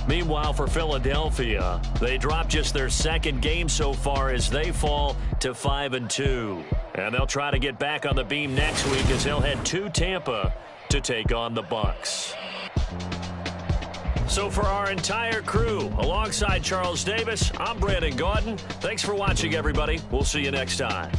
Meanwhile, for Philadelphia, they dropped just their second game so far as they fall to 5-2. And they'll try to get back on the beam next week as they'll head to Tampa to take on the Bucs. So for our entire crew, alongside Charles Davis, I'm Brandon Gaudin. Thanks for watching, everybody. We'll see you next time.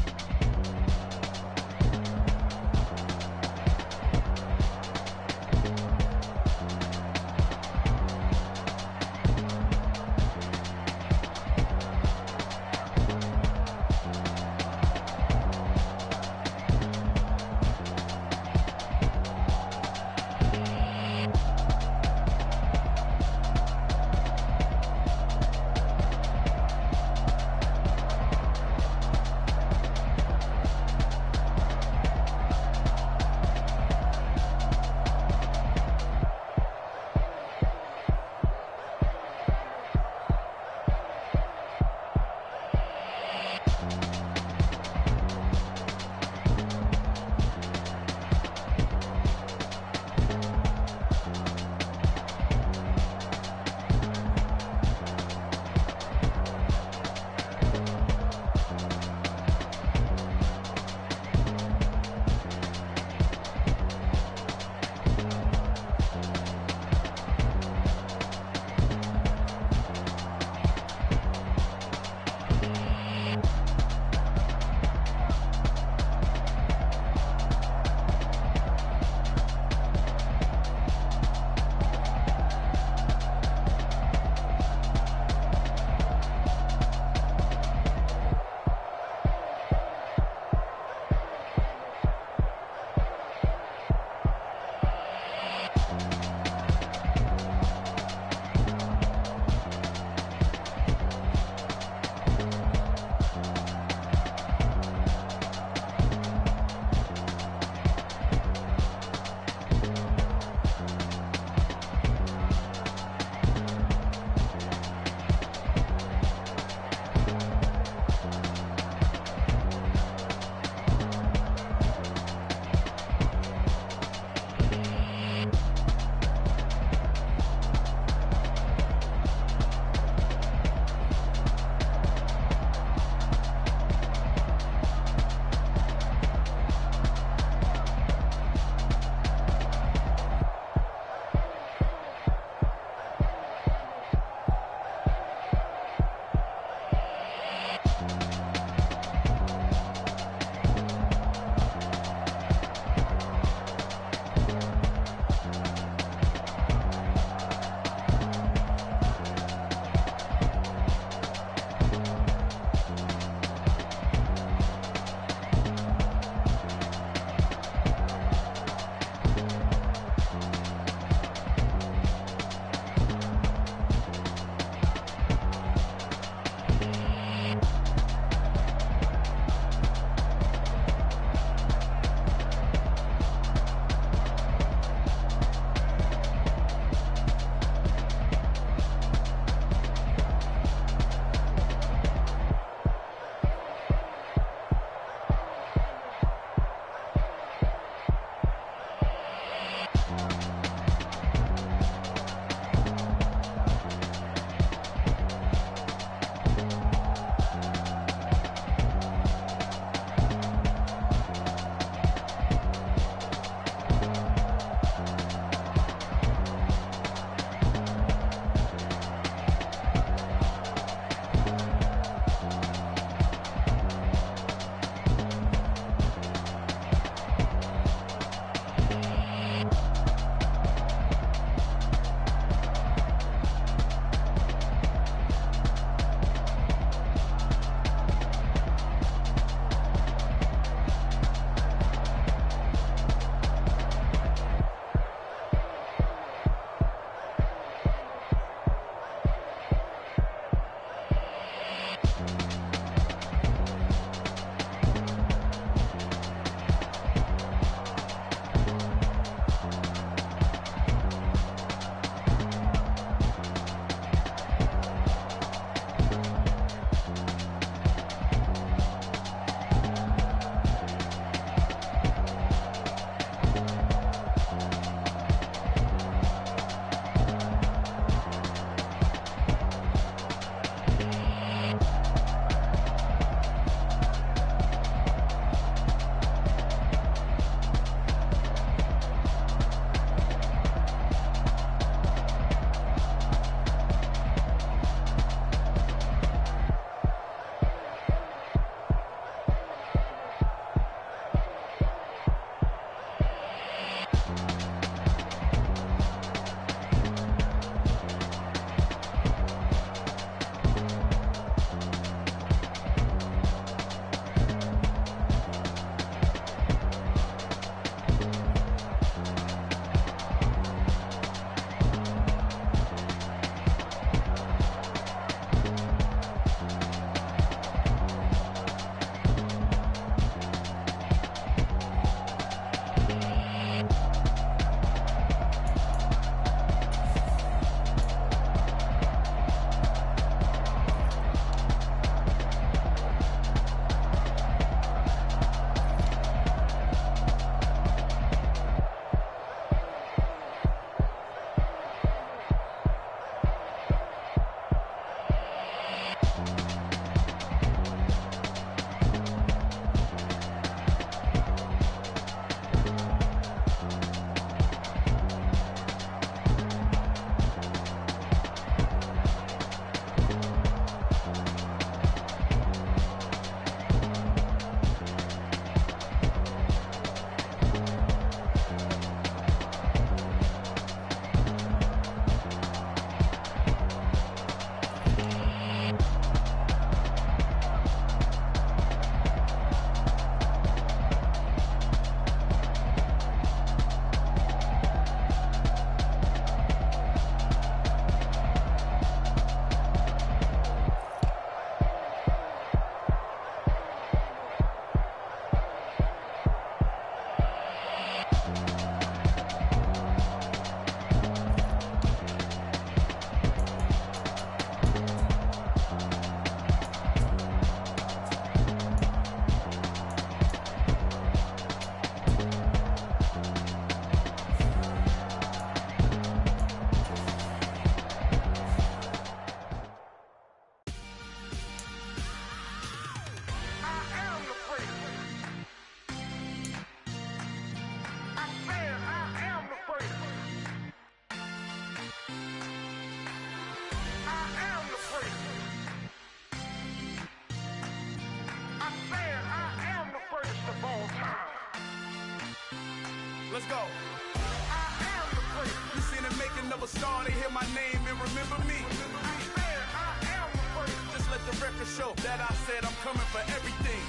go. I am the great. You seen the making of a star, they hear my name and remember me. I am the great. Just let the record show that I said I'm coming for everything.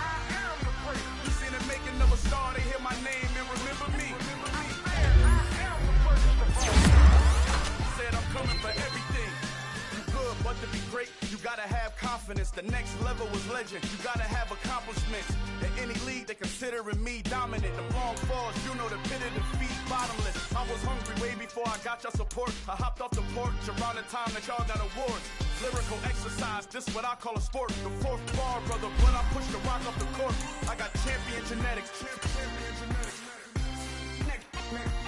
I am the great. You seen the making of a star, they hear my name and remember me. I am the great. Said I'm coming for everything. You good, but to be great, you gotta have confidence. The next level was legend. You gotta have accomplishments. In any league, they considering me dominant. The long falls, you know the pit of defeat, bottomless. I was hungry way before I got your support. I hopped off the porch around the time that y'all got awards. Lyrical exercise, this what I call a sport. The fourth bar, brother, when I push the rock off the court. I got champion genetics.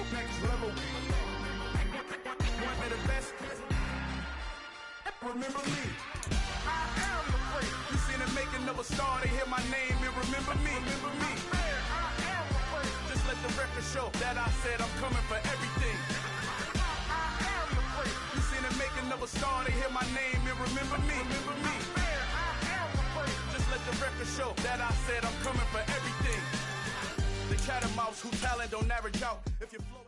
Next level. One of the best. Remember me. I am the great. You seen the making of a star, they hear my name and remember me. Remember me. I am the great. Just let the record show that I said I'm coming for everything. I am the great. You seen the making of a star, they hear my name and remember me. Remember me. I am the great. Just let the record show that I said I'm coming for everything. The catamouse who talent don't average out. If you're flowing.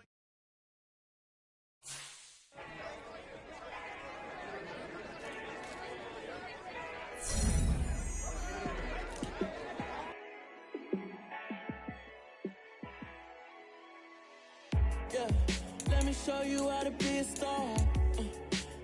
Yeah, let me show you how to be a star.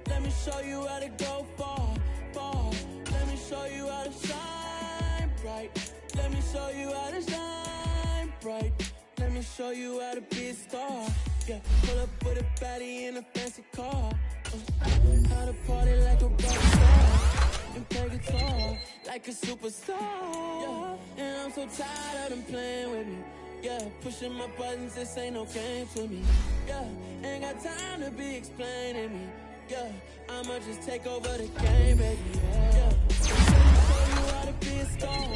Let me show you how to go far, far. Let me show you how to shine bright. Let me show you how to shine bright. Let me show you how to be a star. Yeah, pull up with a baddie in a fancy car. How to party like a rock star and play guitar like a superstar. Yeah, and I'm so tired of them playing with me. Yeah, pushing my buttons, this ain't no game to me. Yeah, ain't got time to be explaining me. Yeah, I'ma just take over the game, baby. Yeah, let me show you how to be a star.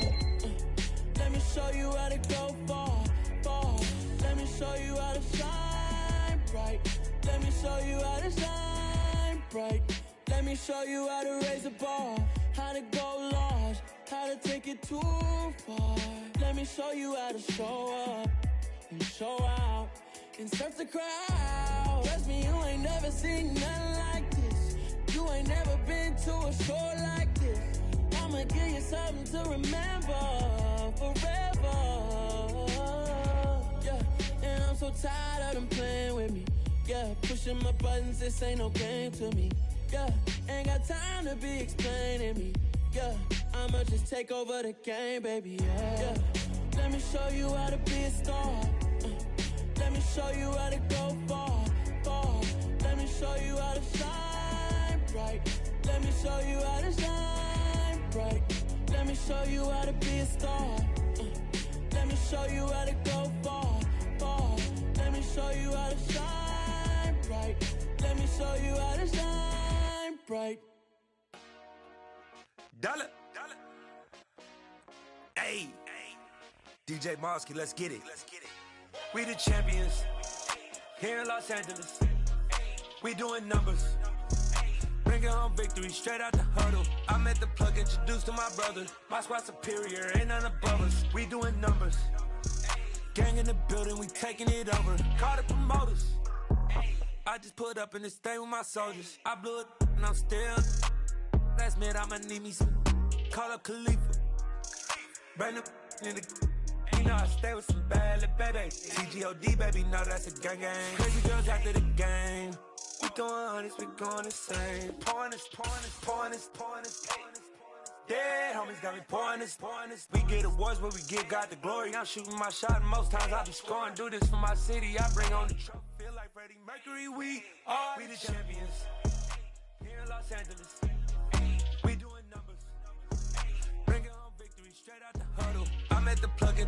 Let me show you how to go far, far. Let me show you how to shine bright. Let me show you how to shine bright. Let me show you how to raise the bar, how to go large, how to take it too far. Let me show you how to show up and show out and surf the crowd. Trust me, you ain't never seen nothing like this. You ain't never been to a show like this. I'ma give you something to remember forever. Yeah, and I'm so tired of them playing with me. Yeah, pushing my buttons, this ain't no game to me. Yeah, ain't got time to be explaining me. Yeah, I'ma just take over the game, baby, yeah. Let me show you how to be a star. Let me show you how to go far, far. Let me show you how to shine bright. Let me show you how to shine bright. Let me show you how to be a star. Let me show you how to go far, far. Let me show you how to shine bright. Let me show you how to shine bright. Dollar. Hey, DJ Mosky, let's get it. We the champions here in Los Angeles. We doing numbers, bringing home victory straight out the huddle. I met the plug, introduced to my brother. My squad superior, ain't none above us. We doing numbers, gang in the building, we taking it over. Call the promoters. I just put up in this thing with my soldiers. I blew it and I'm still. Last minute I'ma need me some. Call up Khalifa. Brand new in the. You know I stay with some bad little babies. TGOD baby, know that's a gang gang. Crazy girls after the game. We throwing hundreds, we going insane. Pouring this. Dead homies got me pouring this. We get awards where we give God the glory. I'm shooting my shot and most times I be scoring. Do this for my city, I bring on the trophy. Feel like Freddie Mercury, we the champions here in Los Angeles. We doing numbers, bringing home victory straight out the huddle. I met the plug-in